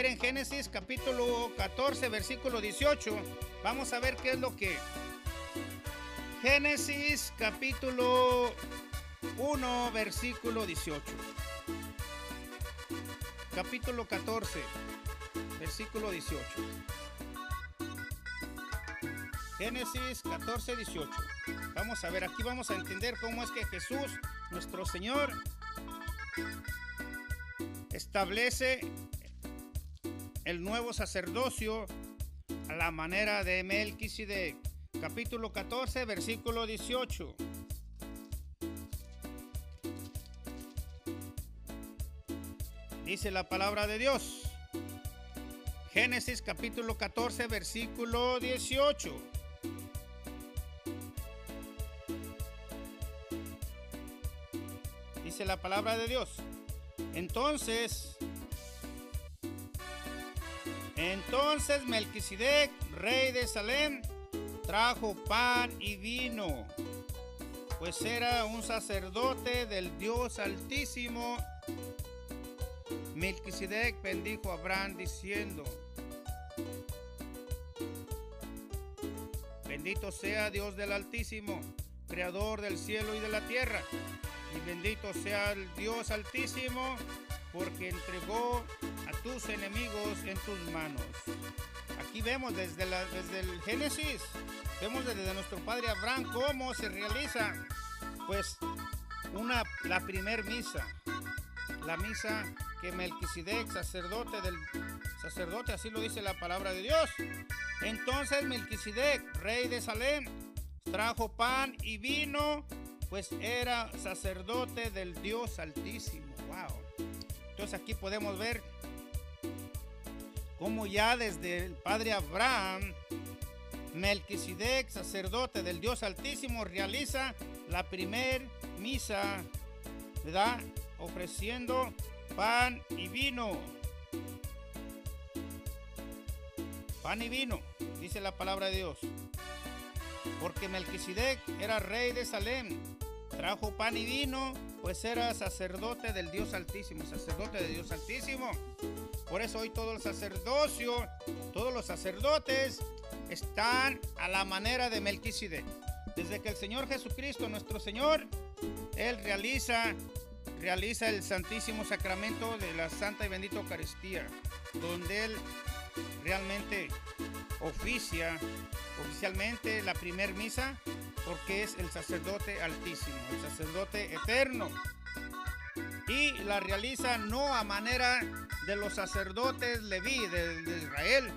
en Génesis capítulo 14, versículo 18. Vamos a ver qué es lo que... Génesis capítulo 1, versículo 18. Capítulo 14, versículo 18. Génesis 14, 18. Vamos a ver, aquí vamos a entender cómo es que Jesús, nuestro Señor, establece el nuevo sacerdocio a la manera de Melquisedec. Capítulo 14, versículo 18. Dice la palabra de Dios. Génesis capítulo 14, versículo 18. Dice la palabra de Dios. Entonces Melquisedec, rey de Salem, trajo pan y vino, pues era un sacerdote del Dios Altísimo. Melquisedec bendijo a Abraham diciendo: bendito sea Dios del Altísimo, creador del cielo y de la tierra, y bendito sea el Dios Altísimo, porque entregó a tus enemigos en tus manos. Aquí vemos desde el Génesis, vemos desde nuestro padre Abraham cómo se realiza pues la primer misa, la misa que Melquisedec, sacerdote, así lo dice la palabra de Dios. Entonces Melquisedec, rey de Salem, trajo pan y vino, pues era sacerdote del Dios Altísimo. Wow. Entonces aquí podemos ver cómo ya desde el padre Abraham, Melquisedec, sacerdote del Dios Altísimo, realiza la primer misa, ¿verdad? Ofreciendo pan y vino. Pan y vino, dice la palabra de Dios. Porque Melquisedec era rey de Salem, trajo pan y vino, pues era sacerdote del Dios Altísimo, sacerdote de Dios Altísimo. Por eso hoy todo el sacerdocio, todos los sacerdotes están a la manera de Melquisedec. Desde que el Señor Jesucristo, nuestro Señor, Él realiza el Santísimo Sacramento de la Santa y Bendita Eucaristía, donde Él realmente oficialmente la primer misa, porque es el sacerdote altísimo, el sacerdote eterno, y la realiza no a manera de los sacerdotes Leví de Israel,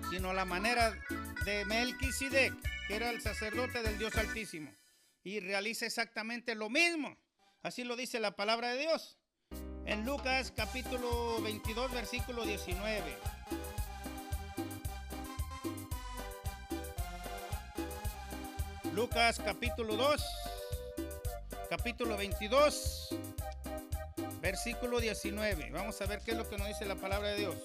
sino a la manera de Melquisedec, que era el sacerdote del Dios Altísimo, y realiza exactamente lo mismo. Así lo dice la palabra de Dios en Lucas capítulo 22, versículo 19. Lucas capítulo 22, versículo 19. Vamos a ver qué es lo que nos dice la palabra de Dios.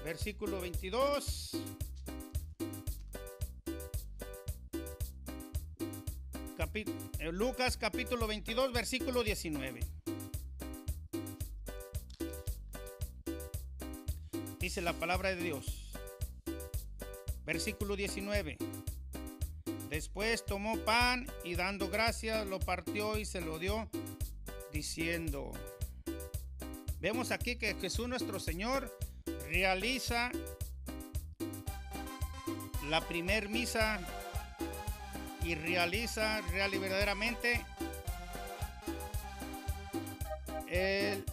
Versículo 22. Lucas capítulo 22, versículo 19. Dice la palabra de Dios. Versículo 19. Después tomó pan y dando gracias lo partió y se lo dio, diciendo. Vemos aquí que Jesús nuestro Señor realiza la primer misa y realiza real y verdaderamente el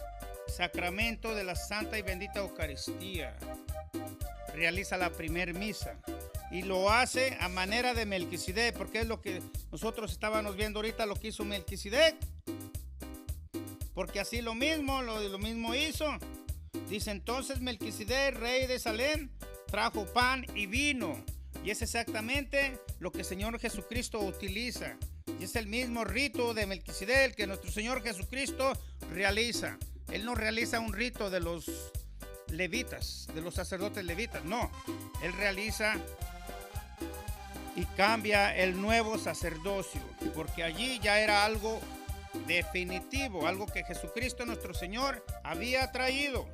sacramento de la Santa y Bendita Eucaristía. Realiza la primer misa y lo hace a manera de Melquisedec, porque es lo que nosotros estábamos viendo ahorita, lo que hizo Melquisedec, porque así lo mismo hizo. Dice: entonces Melquisedec, rey de Salem, trajo pan y vino, y es exactamente lo que el Señor Jesucristo utiliza, y es el mismo rito de Melquisedec que nuestro Señor Jesucristo realiza. Él no realiza un rito de los levitas, de los sacerdotes levitas, no. Él realiza y cambia el nuevo sacerdocio, porque allí ya era algo definitivo, algo que Jesucristo nuestro Señor había traído.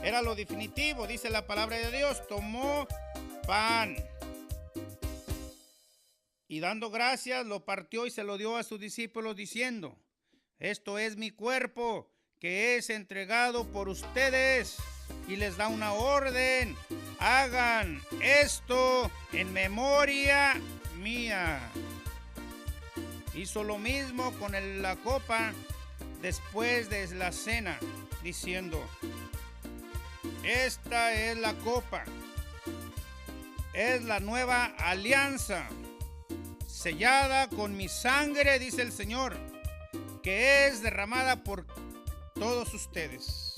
Era lo definitivo, dice la palabra de Dios. Tomó pan y dando gracias lo partió y se lo dio a sus discípulos diciendo: esto es mi cuerpo que es entregado por ustedes. Y les da una orden: hagan esto en memoria mía. Hizo lo mismo con la copa después de la cena, diciendo: esta es la copa. Es la nueva alianza, sellada con mi sangre, dice el Señor, que es derramada por todos ustedes.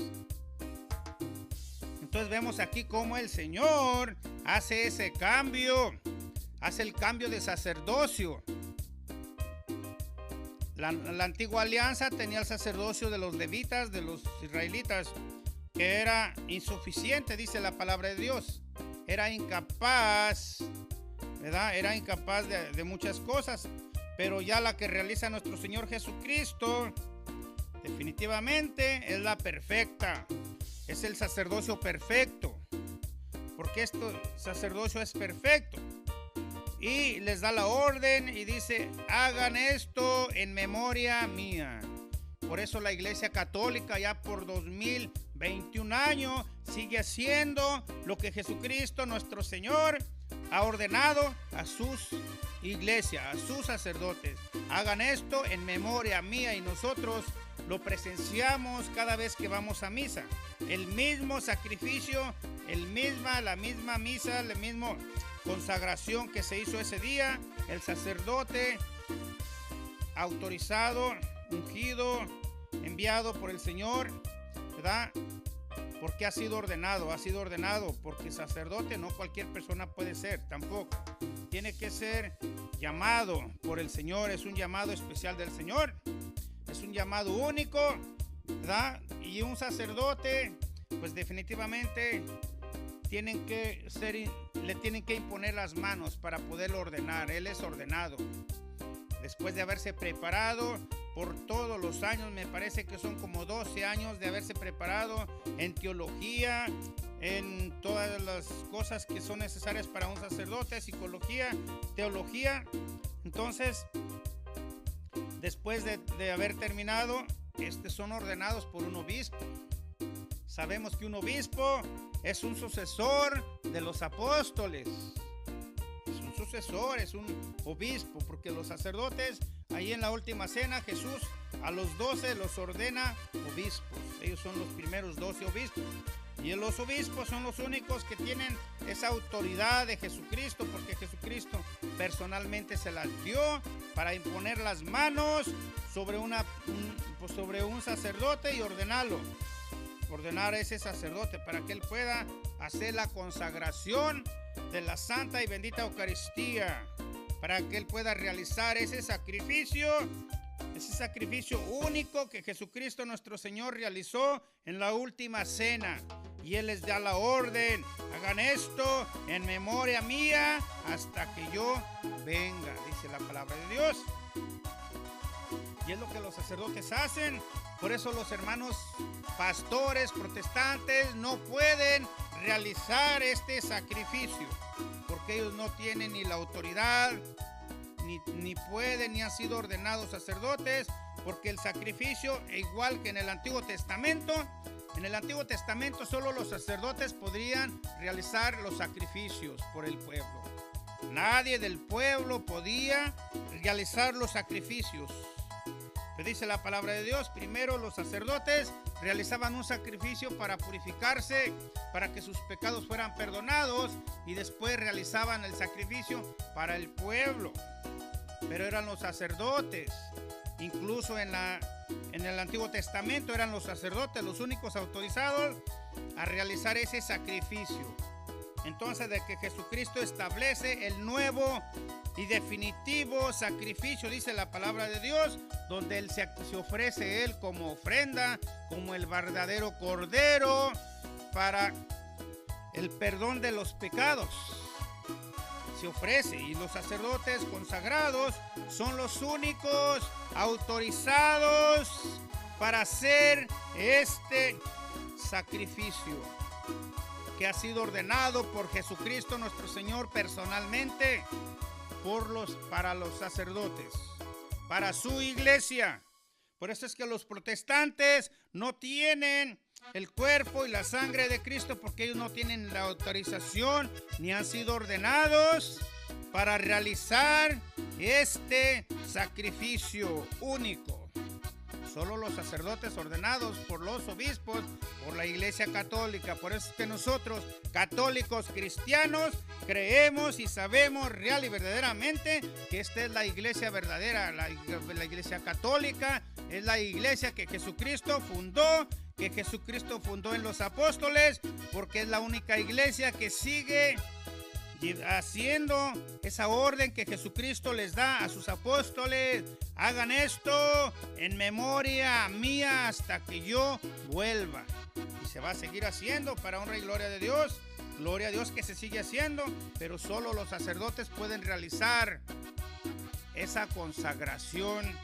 Entonces vemos aquí cómo el Señor hace ese cambio, hace el cambio de sacerdocio. La antigua alianza tenía el sacerdocio de los levitas, de los israelitas, que era insuficiente, dice la palabra de Dios. Era incapaz, ¿verdad? Era incapaz de muchas cosas, pero ya la que realiza nuestro Señor Jesucristo, definitivamente es la perfecta. Es el sacerdocio perfecto, porque este sacerdocio es perfecto. Y les da la orden y dice, hagan esto en memoria mía. Por eso la Iglesia Católica ya por 2021 años sigue haciendo lo que Jesucristo nuestro Señor ha ordenado a sus iglesias, a sus sacerdotes. Hagan esto en memoria mía, y nosotros lo presenciamos cada vez que vamos a misa. El mismo sacrificio, la misma misa, la misma consagración que se hizo ese día, el sacerdote autorizado, ungido, enviado por el Señor, ¿verdad? Porque ha sido ordenado porque sacerdote no cualquier persona puede ser tampoco. Tiene que ser llamado por el Señor, es un llamado especial del Señor, es un llamado único, ¿verdad? Y un sacerdote, pues definitivamente le tienen que imponer las manos para poderlo ordenar. Él es ordenado después de haberse preparado por todos los años, me parece que son como 12 años de haberse preparado en teología, en todas las cosas que son necesarias para un sacerdote, psicología, teología. Entonces, después de haber terminado, son ordenados por un obispo. Sabemos que un obispo es un sucesor de los apóstoles. Es un sucesor, es un obispo, porque los sacerdotes, ahí en la última cena, Jesús a los 12 los ordena obispos. Ellos son los primeros 12 obispos. Y los obispos son los únicos que tienen esa autoridad de Jesucristo, porque Jesucristo personalmente se las dio para imponer las manos sobre un sacerdote y ordenar a ese sacerdote para que él pueda hacer la consagración de la Santa y Bendita Eucaristía, para que él pueda realizar ese sacrificio único que Jesucristo nuestro Señor realizó en la última cena. Y él les da la orden, hagan esto en memoria mía hasta que yo venga, dice la palabra de Dios. Y es lo que los sacerdotes hacen. Por eso los hermanos pastores protestantes no pueden realizar este sacrificio, porque ellos no tienen ni la autoridad, ni pueden, ni han sido ordenados sacerdotes, porque el sacrificio, igual que en el Antiguo Testamento, solo los sacerdotes podrían realizar los sacrificios por el pueblo. Nadie del pueblo podía realizar los sacrificios. Pero dice la palabra de Dios, primero los sacerdotes realizaban un sacrificio para purificarse, para que sus pecados fueran perdonados, y después realizaban el sacrificio para el pueblo. Pero eran los sacerdotes, incluso en el Antiguo Testamento eran los sacerdotes los únicos autorizados a realizar ese sacrificio. Entonces, de que Jesucristo establece el nuevo y definitivo sacrificio, dice la palabra de Dios, donde él se ofrece él como ofrenda, como el verdadero cordero para el perdón de los pecados. Se ofrece, y los sacerdotes consagrados son los únicos autorizados para hacer este sacrificio que ha sido ordenado por Jesucristo nuestro Señor personalmente para los sacerdotes, para su iglesia. Por eso es que los protestantes no tienen el cuerpo y la sangre de Cristo, porque ellos no tienen la autorización ni han sido ordenados para realizar este sacrificio único. Solo los sacerdotes ordenados por los obispos, por la Iglesia Católica. Por eso es que nosotros, católicos cristianos, creemos y sabemos real y verdaderamente que esta es la iglesia verdadera, la Iglesia Católica. Es la iglesia que Jesucristo fundó, en los apóstoles, porque es la única iglesia que sigue haciendo esa orden que Jesucristo les da a sus apóstoles. Hagan esto en memoria mía hasta que yo vuelva. Y se va a seguir haciendo para honra y gloria de Dios. Gloria a Dios que se sigue haciendo, pero solo los sacerdotes pueden realizar esa consagración,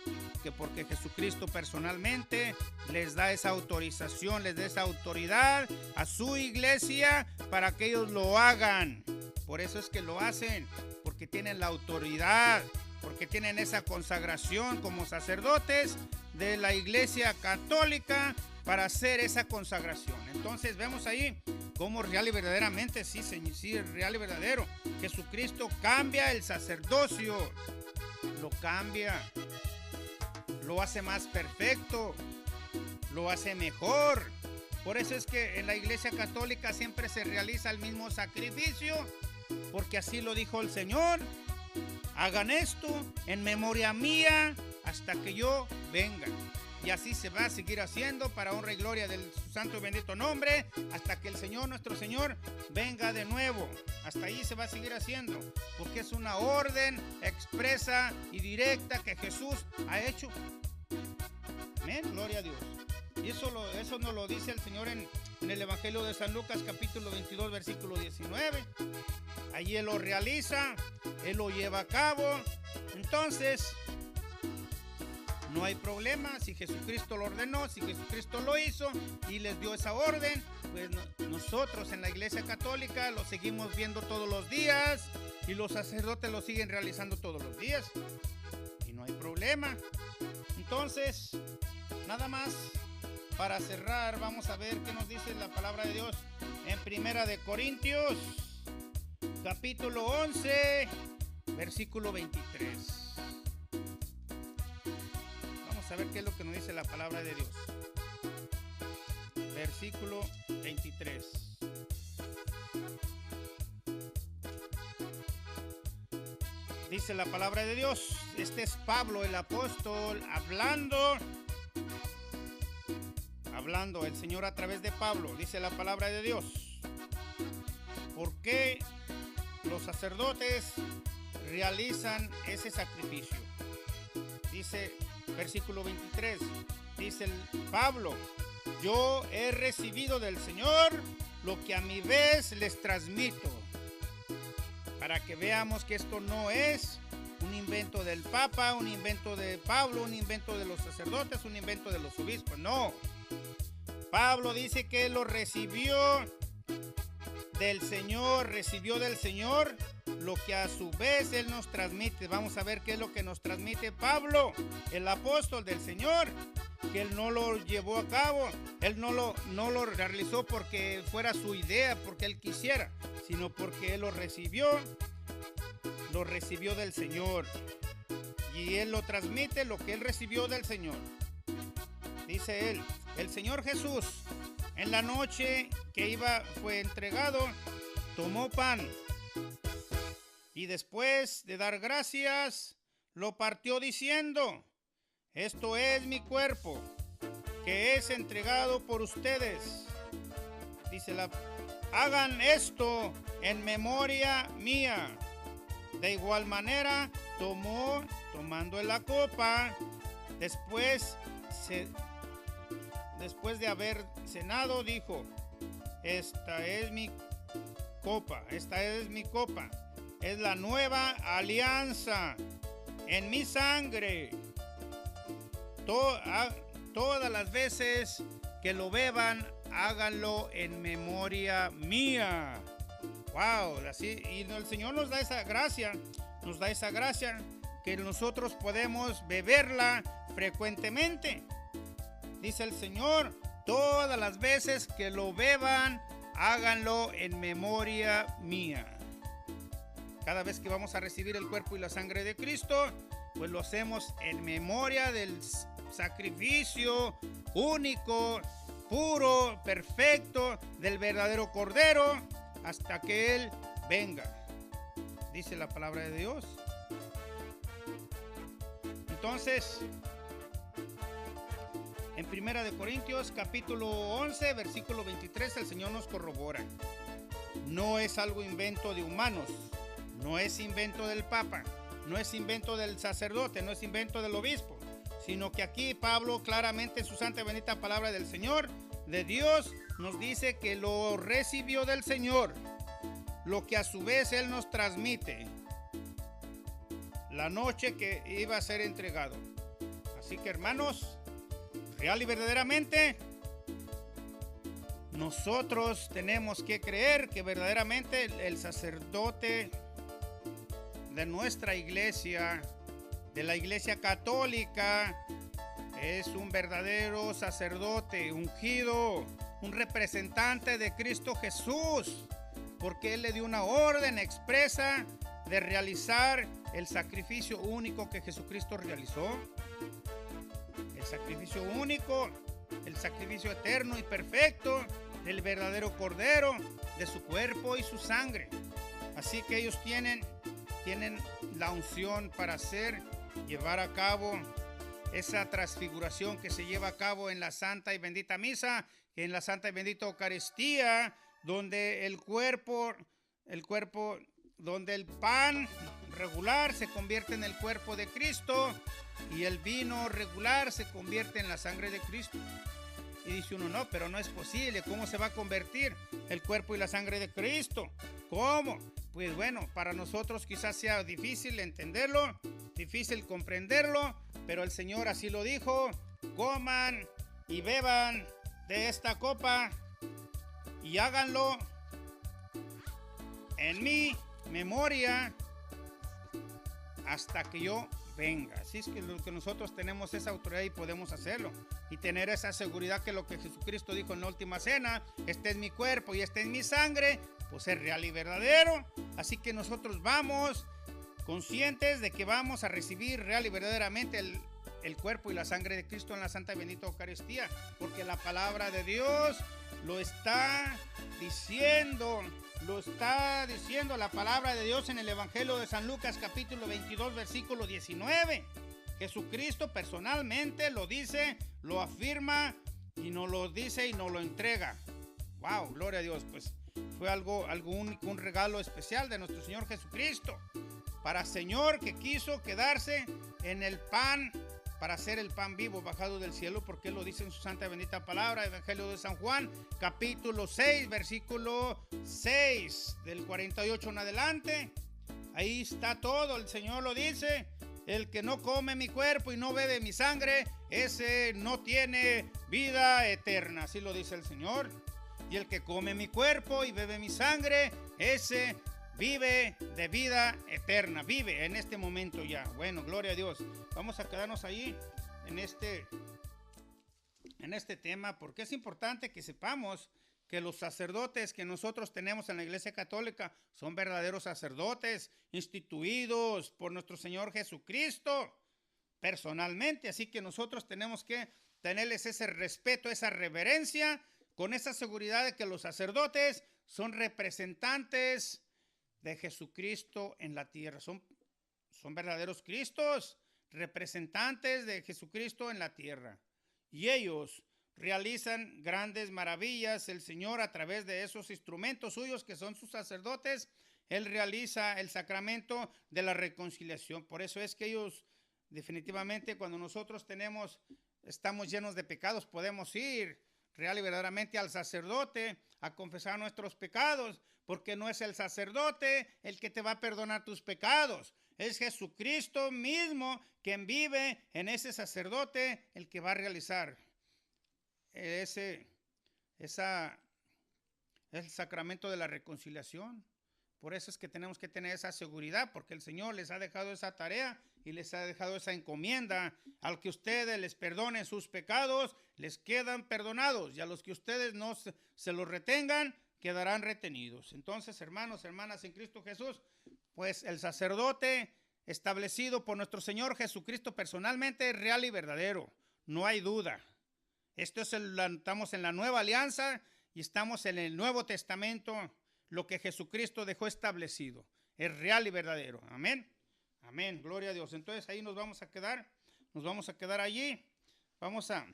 que porque Jesucristo personalmente les da esa autorización, les da esa autoridad a su iglesia para que ellos lo hagan. Por eso es que lo hacen, porque tienen la autoridad, porque tienen esa consagración como sacerdotes de la Iglesia Católica para hacer esa consagración. Entonces vemos ahí cómo real y verdaderamente, sí, real y verdadero, Jesucristo cambia el sacerdocio, lo cambia, lo hace más perfecto, lo hace mejor. Por eso es que en la Iglesia Católica siempre se realiza el mismo sacrificio, porque así lo dijo el Señor. Hagan esto en memoria mía hasta que yo venga. Y así se va a seguir haciendo para honra y gloria de su santo y bendito nombre hasta que el Señor, nuestro Señor, venga de nuevo. Hasta ahí se va a seguir haciendo, porque es una orden expresa y directa que Jesús ha hecho. Amén, gloria a Dios. Y eso nos lo dice el Señor en el Evangelio de San Lucas, capítulo 22, versículo 19. Allí Él lo realiza, Él lo lleva a cabo. Entonces, no hay problema. Si Jesucristo lo ordenó, si Jesucristo lo hizo y les dio esa orden, pues nosotros en la Iglesia Católica lo seguimos viendo todos los días y los sacerdotes lo siguen realizando todos los días. Y no hay problema. Entonces, nada más para cerrar, vamos a ver qué nos dice la palabra de Dios en Primera de Corintios, capítulo 11, versículo 23. Vamos a ver qué es lo que nos dice la palabra de Dios. Versículo 23. Dice la palabra de Dios. Este es Pablo el apóstol hablando, el Señor a través de Pablo. Dice la palabra de Dios. ¿Por qué los sacerdotes realizan ese sacrificio? Dice versículo 23. Dice Pablo: yo he recibido del Señor lo que a mi vez les transmito. Para que veamos que esto no es un invento del Papa, un invento de Pablo, un invento de los sacerdotes, un invento de los obispos. No. Pablo dice que él lo recibió del Señor, lo que a su vez él nos transmite. Vamos a ver qué es lo que nos transmite Pablo, el apóstol del Señor, que él no lo llevó a cabo, él no lo realizó porque fuera su idea, porque él quisiera, sino porque él lo recibió del Señor. Y él lo transmite lo que él recibió del Señor. Dice él: el Señor Jesús, en la noche que fue entregado, tomó pan y después de dar gracias, lo partió diciendo: esto es mi cuerpo, que es entregado por ustedes. Dice hagan esto en memoria mía. De igual manera, tomando la copa, después de haber cenado, dijo: esta es mi copa, es la nueva alianza en mi sangre. Todas las veces que lo beban, háganlo en memoria mía. Wow, así, y el Señor nos da esa gracia, que nosotros podemos beberla frecuentemente. Dice el Señor: todas las veces que lo beban, háganlo en memoria mía. Cada vez que vamos a recibir el cuerpo y la sangre de Cristo, pues lo hacemos en memoria del sacrificio único, puro, perfecto del verdadero Cordero, hasta que Él venga. Dice la palabra de Dios. Entonces, en 1 Corintios capítulo 11, versículo 23, el Señor nos corrobora. No es algo invento de humanos, no es invento del Papa, no es invento del sacerdote, no es invento del obispo, sino que aquí Pablo claramente en su santa y bendita palabra del Señor, de Dios, nos dice que lo recibió del Señor, lo que a su vez Él nos transmite la noche que iba a ser entregado. Así que, hermanos, real y verdaderamente, nosotros tenemos que creer que verdaderamente el sacerdote de nuestra iglesia, de la iglesia católica, es un verdadero sacerdote ungido, un representante de Cristo Jesús, porque Él le dio una orden expresa de realizar el sacrificio único que Jesucristo realizó. El sacrificio único, el sacrificio eterno y perfecto del verdadero Cordero, de su cuerpo y su sangre. Así que ellos tienen la unción para llevar a cabo esa transfiguración que se lleva a cabo en la Santa y Bendita Misa, en la Santa y Bendita Eucaristía, donde el cuerpo, donde el pan regular se convierte en el cuerpo de Cristo y el vino regular se convierte en la sangre de Cristo. Y dice uno, no, pero no es posible. ¿Cómo se va a convertir el cuerpo y la sangre de Cristo? ¿Cómo? Pues bueno, para nosotros quizás sea difícil entenderlo, difícil comprenderlo, pero el Señor así lo dijo: coman y beban de esta copa y háganlo en mi memoria hasta que yo venga. Así es que nosotros tenemos esa autoridad y podemos hacerlo y tener esa seguridad que lo que Jesucristo dijo en la última cena, este es mi cuerpo y este es mi sangre, pues es real y verdadero. Así que nosotros vamos conscientes de que vamos a recibir real y verdaderamente el cuerpo y la sangre de Cristo en la Santa y Bendita Eucaristía, porque la palabra de Dios lo está diciendo la palabra de Dios en el Evangelio de San Lucas capítulo 22 versículo 19. Jesucristo personalmente lo dice, lo afirma y nos lo dice y nos lo entrega. Wow, gloria a Dios. Pues fue algo único, un regalo especial de nuestro Señor Jesucristo para Señor que quiso quedarse en el pan, para ser el pan vivo bajado del cielo, porque Él lo dice en su santa y bendita palabra, Evangelio de San Juan, capítulo 6, versículo 6, del 48 en adelante. Ahí está todo, el Señor lo dice: el que no come mi cuerpo y no bebe mi sangre, ese no tiene vida eterna, así lo dice el Señor. Y el que come mi cuerpo y bebe mi sangre, ese vive de vida eterna, vive en este momento ya. Bueno, gloria a Dios. Vamos a quedarnos ahí en este tema, porque es importante que sepamos que los sacerdotes que nosotros tenemos en la Iglesia Católica son verdaderos sacerdotes instituidos por nuestro Señor Jesucristo personalmente. Así que nosotros tenemos que tenerles ese respeto, esa reverencia, con esa seguridad de que los sacerdotes son representantes de Jesucristo en la tierra. Son verdaderos Cristos, representantes de Jesucristo en la tierra. Y ellos realizan grandes maravillas. El Señor, a través de esos instrumentos suyos que son sus sacerdotes, Él realiza el sacramento de la reconciliación. Por eso es que ellos, definitivamente, cuando nosotros estamos llenos de pecados, podemos ir real y verdaderamente al sacerdote a confesar nuestros pecados, porque no es el sacerdote el que te va a perdonar tus pecados, es Jesucristo mismo quien vive en ese sacerdote, el que va a realizar el sacramento de la reconciliación. Por eso es que tenemos que tener esa seguridad, porque el Señor les ha dejado esa tarea y les ha dejado esa encomienda. Al que ustedes les perdonen sus pecados, les quedan perdonados, y a los que ustedes no se los retengan, quedarán retenidos. Entonces, hermanos, hermanas en Cristo Jesús, pues el sacerdote establecido por nuestro Señor Jesucristo personalmente, es real y verdadero. No hay duda. Estamos en la nueva alianza y estamos en el Nuevo Testamento. Lo que Jesucristo dejó establecido es real y verdadero. Amén. Amén. Gloria a Dios. Entonces ahí nos vamos a quedar. Nos vamos a quedar allí. Vamos a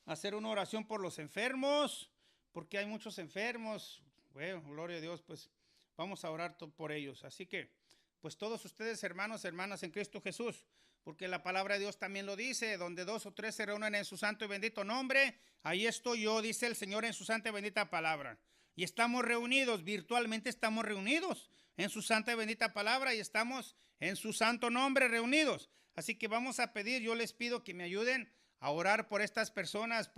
hacer una oración por los enfermos, porque hay muchos enfermos. Bueno, gloria a Dios, pues vamos a orar por ellos. Así que, pues todos ustedes, hermanos, hermanas en Cristo Jesús, porque la palabra de Dios también lo dice, donde 2 o 3 se reúnen en su santo y bendito nombre, ahí estoy yo, dice el Señor en su santa y bendita palabra. Y estamos reunidos, virtualmente estamos reunidos en su santa y bendita palabra y estamos en su santo nombre reunidos. Así que vamos a pedir, yo les pido que me ayuden a orar por estas personas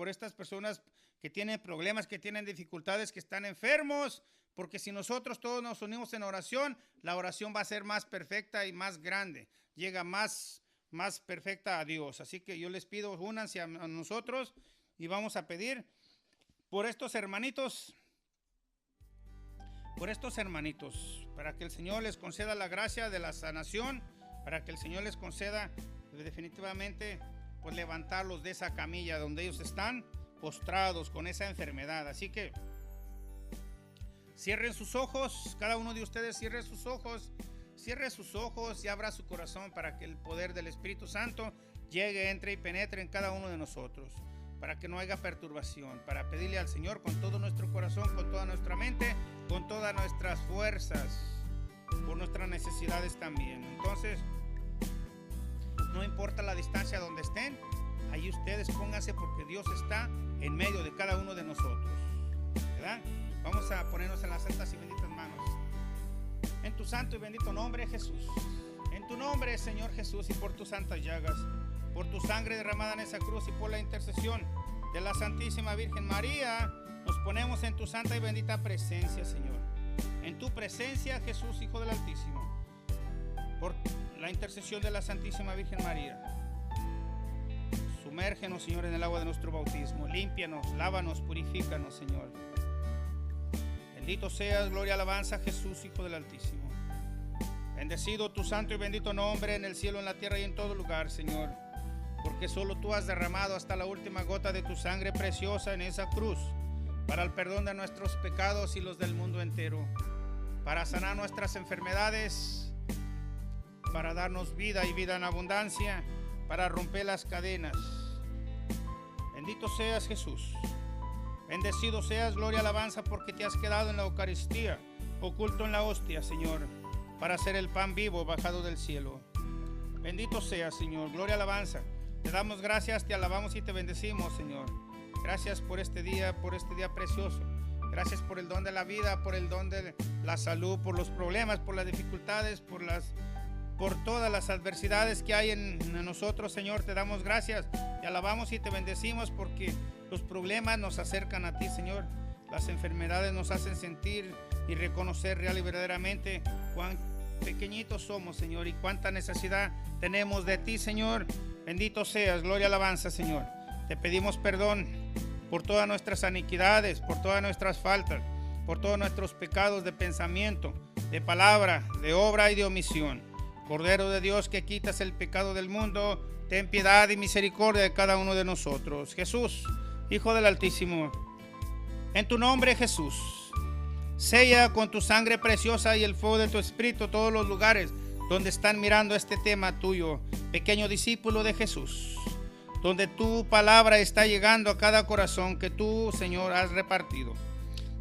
que tienen problemas, que tienen dificultades, que están enfermos, porque si nosotros todos nos unimos en oración, la oración va a ser más perfecta y más grande, llega más perfecta a Dios. Así que yo les pido, únanse a nosotros y vamos a pedir por estos hermanitos, para que el Señor les conceda la gracia de la sanación, para que el Señor les conceda definitivamente pues levantarlos de esa camilla donde ellos están postrados con esa enfermedad. Así que cierren sus ojos, cada uno de ustedes cierre sus ojos y abra su corazón para que el poder del Espíritu Santo llegue, entre y penetre en cada uno de nosotros, para que no haya perturbación, para pedirle al Señor con todo nuestro corazón, con toda nuestra mente, con todas nuestras fuerzas, por nuestras necesidades también. Entonces, no importa la distancia donde estén, ahí ustedes pónganse, porque Dios está en medio de cada uno de nosotros, ¿verdad? Vamos a ponernos en las santas y benditas manos. En tu santo y bendito nombre, Jesús. En tu nombre, Señor Jesús, y por tus santas llagas, por tu sangre derramada en esa cruz y por la intercesión de la Santísima Virgen María, nos ponemos en tu santa y bendita presencia, Señor. En tu presencia, Jesús, Hijo del Altísimo, por la intercesión de la Santísima Virgen María. Sumérgenos, Señor, en el agua de nuestro bautismo. Límpianos, lávanos, purifícanos, Señor. Bendito seas, gloria, alabanza, Jesús, Hijo del Altísimo. Bendecido tu santo y bendito nombre en el cielo, en la tierra y en todo lugar, Señor. Porque solo tú has derramado hasta la última gota de tu sangre preciosa en esa cruz, para el perdón de nuestros pecados y los del mundo entero, para sanar nuestras enfermedades, para darnos vida y vida en abundancia, para romper las cadenas. Bendito seas, Jesús. Bendecido seas, gloria, alabanza, porque te has quedado en la Eucaristía, oculto en la hostia, Señor, para ser el pan vivo bajado del cielo. Bendito seas, Señor, gloria, alabanza. Te damos gracias, te alabamos y te bendecimos, Señor. Gracias por este día precioso. Gracias por el don de la vida, por el don de la salud, por los problemas, por las dificultades, por todas las adversidades que hay en nosotros, Señor. Te damos gracias, te alabamos y te bendecimos, porque los problemas nos acercan a ti, Señor. Las enfermedades nos hacen sentir y reconocer real y verdaderamente cuán pequeñitos somos, Señor, y cuánta necesidad tenemos de ti, Señor. Bendito seas, gloria, alabanza, Señor. Te pedimos perdón por todas nuestras iniquidades, por todas nuestras faltas, por todos nuestros pecados de pensamiento, de palabra, de obra y de omisión. Cordero de Dios, que quitas el pecado del mundo, ten piedad y misericordia de cada uno de nosotros. Jesús, Hijo del Altísimo, en tu nombre, Jesús, sella con tu sangre preciosa y el fuego de tu Espíritu todos los lugares donde están mirando este tema tuyo, pequeño discípulo de Jesús, donde tu palabra está llegando a cada corazón que tú, Señor, has repartido.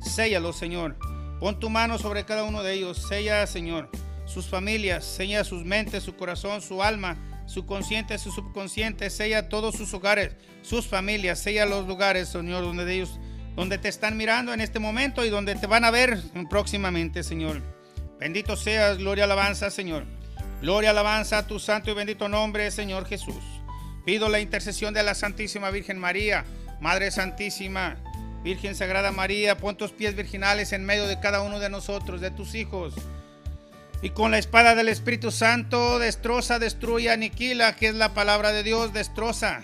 Séllalo, Señor. Pon tu mano sobre cada uno de ellos. Sella, Señor, sus familias, sella sus mentes, su corazón, su alma, su consciente, su subconsciente. Sella todos sus hogares, sus familias. Sella los lugares, Señor, donde te están mirando en este momento y donde te van a ver próximamente, Señor. Bendito seas, gloria, alabanza, Señor. Gloria, alabanza a tu santo y bendito nombre, Señor Jesús. Pido la intercesión de la Santísima Virgen María, Madre Santísima, Virgen Sagrada María. Pon tus pies virginales en medio de cada uno de nosotros, de tus hijos. Y con la espada del Espíritu Santo, destroza, destruye, aniquila, que es la palabra de Dios. Destroza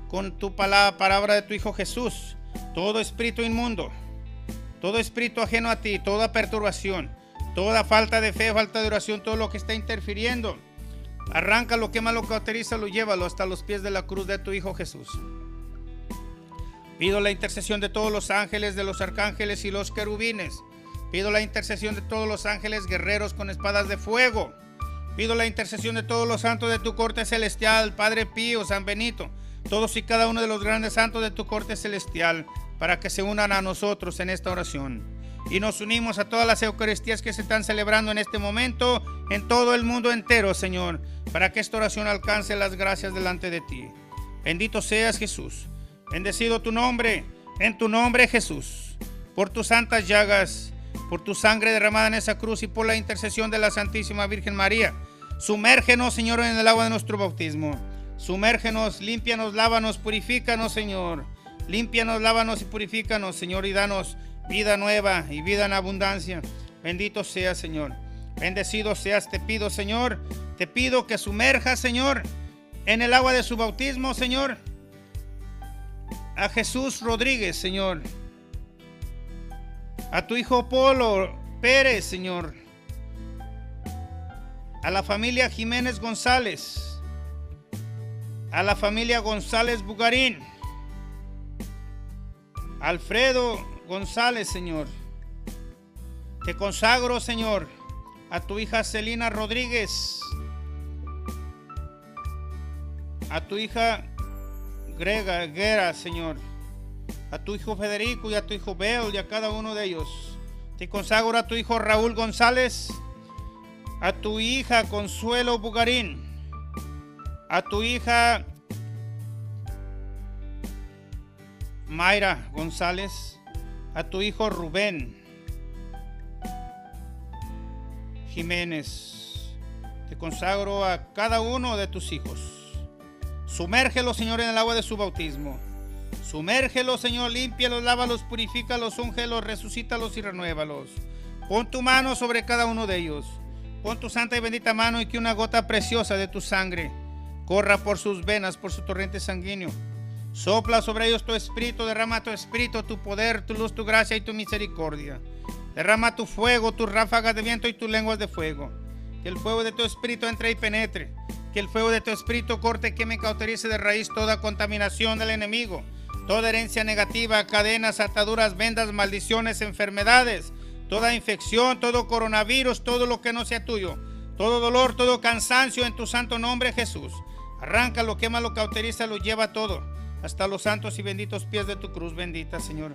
con tu palabra de tu Hijo Jesús todo espíritu inmundo, todo espíritu ajeno a ti, toda perturbación, Toda falta de fe, falta de oración, todo lo que está interfiriendo, arráncalo, quémalo, cauterízalo, llévalo hasta los pies de la cruz de tu Hijo Jesús. Pido la intercesión de todos los ángeles, de los arcángeles y los querubines. Pido la intercesión de todos los ángeles guerreros con espadas de fuego. Pido la intercesión de todos los santos de tu corte celestial, Padre Pío, San Benito, todos y cada uno de los grandes santos de tu corte celestial, para que se unan a nosotros en esta oración. Y nos unimos a todas las Eucaristías que se están celebrando en este momento en todo el mundo entero, Señor, para que esta oración alcance las gracias delante de ti. Bendito seas, Jesús. Bendecido tu nombre, en tu nombre, Jesús, por tus santas llagas, por tu sangre derramada en esa cruz y por la intercesión de la Santísima Virgen María. Sumérgenos, Señor, en el agua de nuestro bautismo. Sumérgenos, límpianos, lávanos, purifícanos, Señor. Límpianos, lávanos y purifícanos, Señor, y danos vida nueva y vida en abundancia. Bendito seas, Señor. Bendecido seas, te pido, Señor. Te pido que sumerjas, Señor, en el agua de su bautismo, Señor, a Jesús Rodríguez, Señor. A tu hijo Polo Pérez, Señor. A la familia Jiménez González. A la familia González Bugarín. Alfredo González, Señor. Te consagro, Señor, a tu hija Celina Rodríguez. A tu hija Grega Guerra, Señor. A tu hijo Federico y a tu hijo Bel y a cada uno de ellos. Te consagro a tu hijo Raúl González, a tu hija Consuelo Bugarín, a tu hija Mayra González, a tu hijo Rubén Jiménez. Te consagro a cada uno de tus hijos. Sumérgelos, Señor, en el agua de su bautismo. Sumérgelos, Señor, límpialos, lávalos, purifícalos, úngelos, resucítalos y renuévalos. Pon tu mano sobre cada uno de ellos. Pon tu santa y bendita mano y que una gota preciosa de tu sangre corra por sus venas, por su torrente sanguíneo. Sopla sobre ellos tu espíritu, derrama tu espíritu, tu poder, tu luz, tu gracia y tu misericordia. Derrama tu fuego, tus ráfagas de viento y tus lenguas de fuego. Que el fuego de tu espíritu entre y penetre. Que el fuego de tu espíritu corte, queme y cauterice de raíz toda contaminación del enemigo. Toda herencia negativa, cadenas, ataduras, vendas, maldiciones, enfermedades, toda infección, todo coronavirus, todo lo que no sea tuyo, todo dolor, todo cansancio en tu santo nombre, Jesús. Arráncalo, quémalo, cauterízalo, lleva todo hasta los santos y benditos pies de tu cruz bendita, Señor.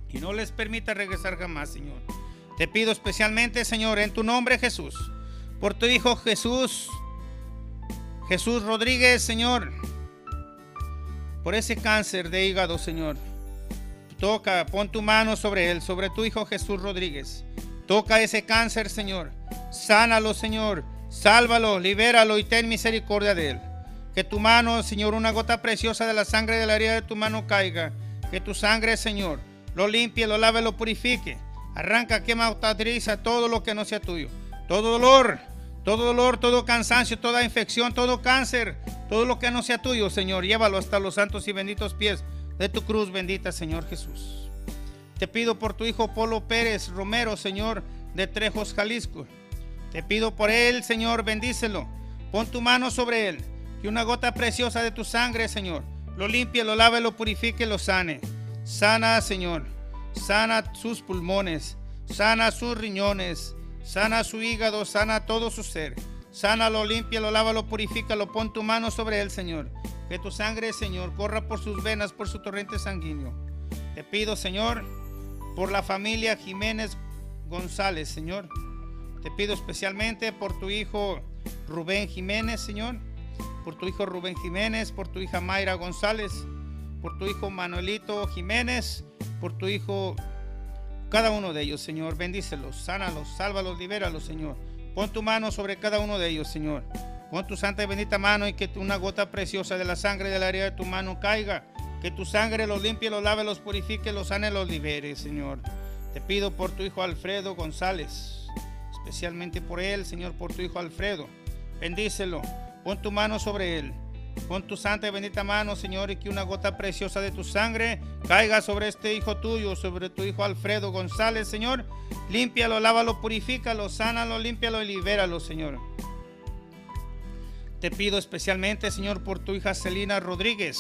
Y no les permita regresar jamás, Señor. Te pido especialmente, Señor, en tu nombre, Jesús, por tu Hijo Jesús Rodríguez, Señor, por ese cáncer de hígado, Señor. Toca, pon tu mano sobre él, sobre tu Hijo Jesús Rodríguez. Toca ese cáncer, Señor. Sánalo, Señor. Sálvalo, libéralo y ten misericordia de él. Que tu mano, Señor, una gota preciosa de la sangre de la herida de tu mano caiga. Que tu sangre, Señor, lo limpie, lo lave, lo purifique. Arranca, quema, cauteriza todo lo que no sea tuyo. Todo dolor, todo cansancio, toda infección, todo cáncer, todo lo que no sea tuyo, Señor, llévalo hasta los santos y benditos pies de tu cruz bendita, Señor Jesús. Te pido por tu hijo Polo Pérez Romero, Señor, de Trejos, Jalisco. Te pido por él, Señor, bendícelo. Pon tu mano sobre él, que una gota preciosa de tu sangre, Señor, lo limpie, lo lave, lo purifique, lo sane. Sana, Señor, sana sus pulmones, sana sus riñones, sana su hígado, sana todo su ser. Sánalo, límpialo, lávalo, purifícalo, pon tu mano sobre él, Señor. Que tu sangre, Señor, corra por sus venas, por su torrente sanguíneo. Te pido, Señor, por la familia Jiménez González, Señor. Te pido especialmente por tu hijo Rubén Jiménez, Señor. Por tu hijo Rubén Jiménez, por tu hija Mayra González, por tu hijo Manuelito Jiménez, por tu hijo, cada uno de ellos, Señor. Bendícelos, sánalos, sálvalos, libéralos, Señor. Pon tu mano sobre cada uno de ellos, Señor. Pon tu santa y bendita mano y que una gota preciosa de la sangre de la herida de tu mano caiga. Que tu sangre los limpie, los lave, los purifique, los sane, los libere, Señor. Te pido por tu hijo Alfredo González, especialmente por él, Señor, por tu hijo Alfredo. Bendícelo, pon tu mano sobre él. Pon tu santa y bendita mano, Señor, y que una gota preciosa de tu sangre caiga sobre este hijo tuyo, sobre tu hijo Alfredo González, Señor. Límpialo, lávalo, purifícalo, sánalo, límpialo y libéralo, Señor. Te pido especialmente, Señor, por tu hija Celina Rodríguez.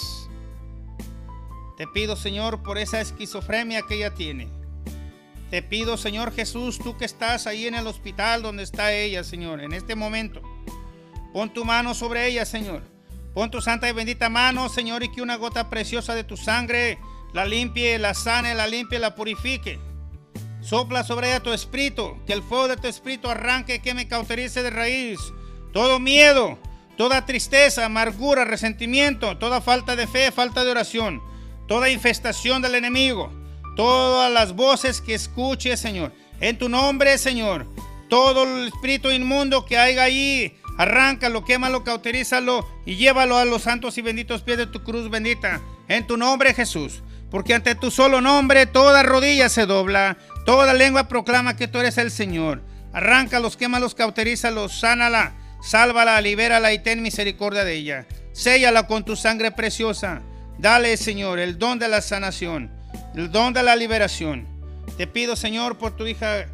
Te pido, Señor, por esa esquizofrenia que ella tiene. Te pido, Señor Jesús, tú que estás ahí en el hospital donde está ella, Señor, en este momento. Pon tu mano sobre ella, Señor. Pon tu santa y bendita mano, Señor, y que una gota preciosa de tu sangre la limpie, la sane, la limpie, la purifique. Sopla sobre ella tu espíritu, que el fuego de tu espíritu arranque, que me cauterice de raíz todo miedo, toda tristeza, amargura, resentimiento, toda falta de fe, falta de oración, toda infestación del enemigo, todas las voces que escuche, Señor, en tu nombre, Señor, todo el espíritu inmundo que haya ahí, arráncalo, quémalo, cauterízalo y llévalo a los santos y benditos pies de tu cruz bendita, en tu nombre, Jesús, porque ante tu solo nombre toda rodilla se dobla, toda lengua proclama que tú eres el Señor. Arráncalos, quémalos, cauterízalos, sánala, sálvala, libérala y ten misericordia de ella. Séllala con tu sangre preciosa. Dale, Señor, el don de la sanación, el don de la liberación. Te pido, Señor, por tu hija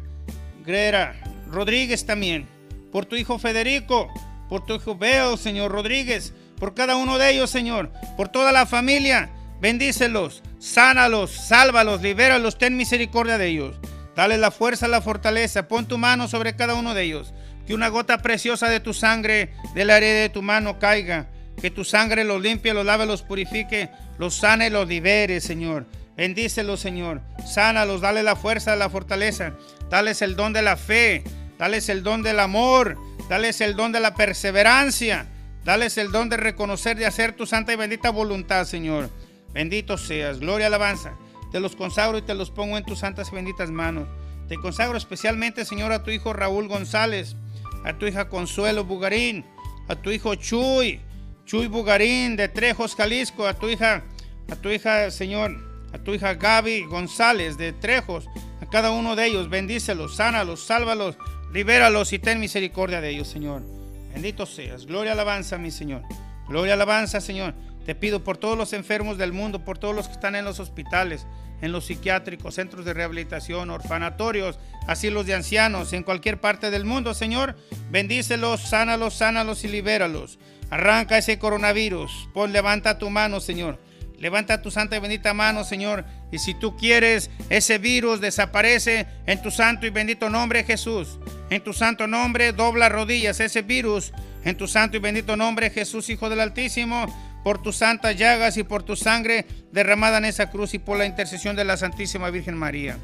Grera Rodríguez también, por tu hijo Federico, por tu hijo Beo, Señor Rodríguez, por cada uno de ellos, Señor, por toda la familia. Bendícelos, sánalos, sálvalos, libéralos, ten misericordia de ellos. Dale la fuerza, la fortaleza, pon tu mano sobre cada uno de ellos. Que una gota preciosa de tu sangre, de la herida de tu mano caiga. Que tu sangre los limpie, los lave, los purifique, los sane, los libere, Señor. Bendícelos, Señor. Sánalos, dale la fuerza, la fortaleza. Dales el don de la fe. Dales el don del amor. Dales el don de la perseverancia. Dales el don de reconocer, de hacer tu santa y bendita voluntad, Señor. Bendito seas. Gloria, alabanza. Te los consagro y te los pongo en tus santas y benditas manos. Te consagro especialmente, Señor, a tu hijo Raúl González, a tu hija Consuelo Bugarín, a tu hijo Chuy Bugarín de Trejos, Jalisco, a tu hija, Señor, a tu hija Gaby González de Trejos, a cada uno de ellos, bendícelos, sánalos, sálvalos, libéralos y ten misericordia de ellos, Señor. Bendito seas. Gloria, alabanza, mi Señor. Gloria, alabanza, Señor. Te pido por todos los enfermos del mundo, por todos los que están en los hospitales, en los psiquiátricos, centros de rehabilitación, orfanatorios, asilos de ancianos, en cualquier parte del mundo, Señor. Bendícelos, sánalos y libéralos. Arranca ese coronavirus. Levanta tu mano, Señor. Levanta tu santa y bendita mano, Señor. Y si tú quieres, ese virus desaparece en tu santo y bendito nombre, Jesús. En tu santo nombre, dobla rodillas ese virus. En tu santo y bendito nombre, Jesús, Hijo del Altísimo, por tus santas llagas y por tu sangre derramada en esa cruz y por la intercesión de la Santísima Virgen María.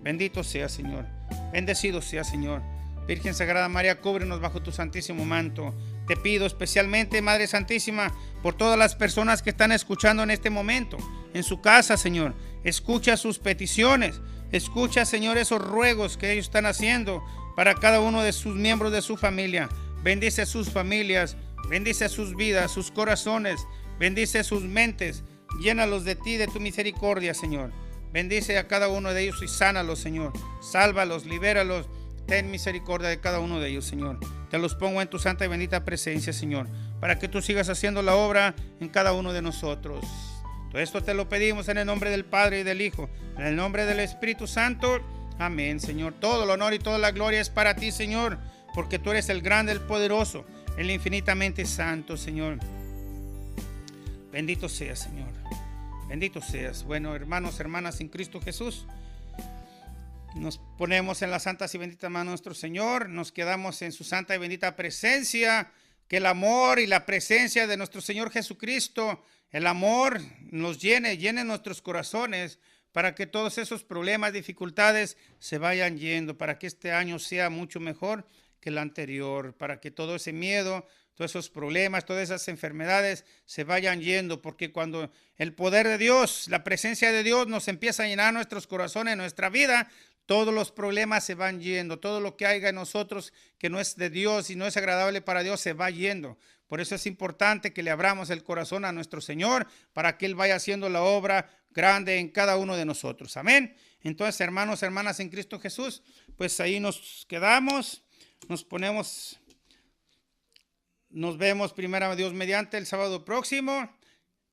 Bendito sea, Señor. Bendecido sea, Señor. Virgen Sagrada María, cúbrenos bajo tu santísimo manto. Te pido especialmente, Madre Santísima, por todas las personas que están escuchando en este momento, en su casa, Señor. Escucha sus peticiones. Escucha, Señor, esos ruegos que ellos están haciendo para cada uno de sus miembros de su familia. Bendice sus familias, bendice sus vidas, sus corazones, bendice sus mentes. Llénalos de ti, de tu misericordia, Señor. Bendice a cada uno de ellos y sánalos, Señor. Sálvalos, libéralos. Ten misericordia de cada uno de ellos, Señor. Te los pongo en tu santa y bendita presencia, Señor, para que tú sigas haciendo la obra en cada uno de nosotros. Todo esto te lo pedimos en el nombre del Padre y del Hijo, en el nombre del Espíritu Santo. Amén, Señor. Todo el honor y toda la gloria es para ti, Señor, porque tú eres el grande, el poderoso, el infinitamente santo, Señor. Bendito seas, Señor. Bendito seas. Bueno, hermanos, hermanas en Cristo Jesús, nos ponemos en las santas y benditas manos de nuestro Señor, nos quedamos en su santa y bendita presencia, que el amor y la presencia de nuestro Señor Jesucristo, el amor nos llene nuestros corazones, para que todos esos problemas, dificultades se vayan yendo, para que este año sea mucho mejor que el anterior, para que todo ese miedo, todos esos problemas, todas esas enfermedades se vayan yendo, porque cuando el poder de Dios, la presencia de Dios nos empieza a llenar nuestros corazones, nuestra vida, todos los problemas se van yendo, todo lo que haya en nosotros que no es de Dios y no es agradable para Dios se va yendo. Por eso es importante que le abramos el corazón a nuestro Señor para que Él vaya haciendo la obra grande en cada uno de nosotros. Amén. Entonces, hermanos, hermanas en Cristo Jesús, pues ahí nos quedamos, nos ponemos Nos vemos primero Dios mediante el sábado próximo.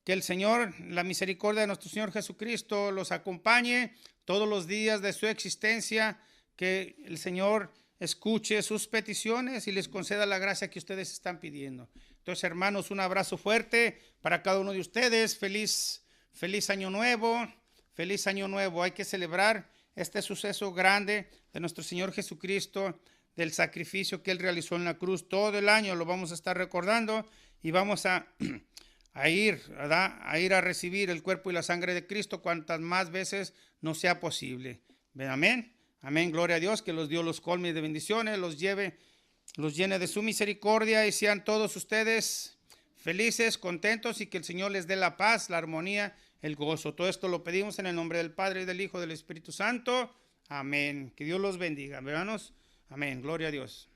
Que el Señor, la misericordia de nuestro Señor Jesucristo los acompañe todos los días de su existencia. Que el Señor escuche sus peticiones y les conceda la gracia que ustedes están pidiendo. Entonces, hermanos, un abrazo fuerte para cada uno de ustedes. Feliz año nuevo. Feliz año nuevo. Hay que celebrar este suceso grande de nuestro Señor Jesucristo, del sacrificio que Él realizó en la cruz. Todo el año lo vamos a estar recordando y vamos a ir, ¿verdad? A ir a recibir el cuerpo y la sangre de Cristo cuantas más veces nos sea posible. ¿Ven? Amén. Amén. Gloria a Dios, que Dios los colme de bendiciones, los llene de su misericordia y sean todos ustedes felices, contentos y que el Señor les dé la paz, la armonía, el gozo. Todo esto lo pedimos en el nombre del Padre, del Hijo, del Espíritu Santo. Amén. Que Dios los bendiga, hermanos. Amén. Gloria a Dios.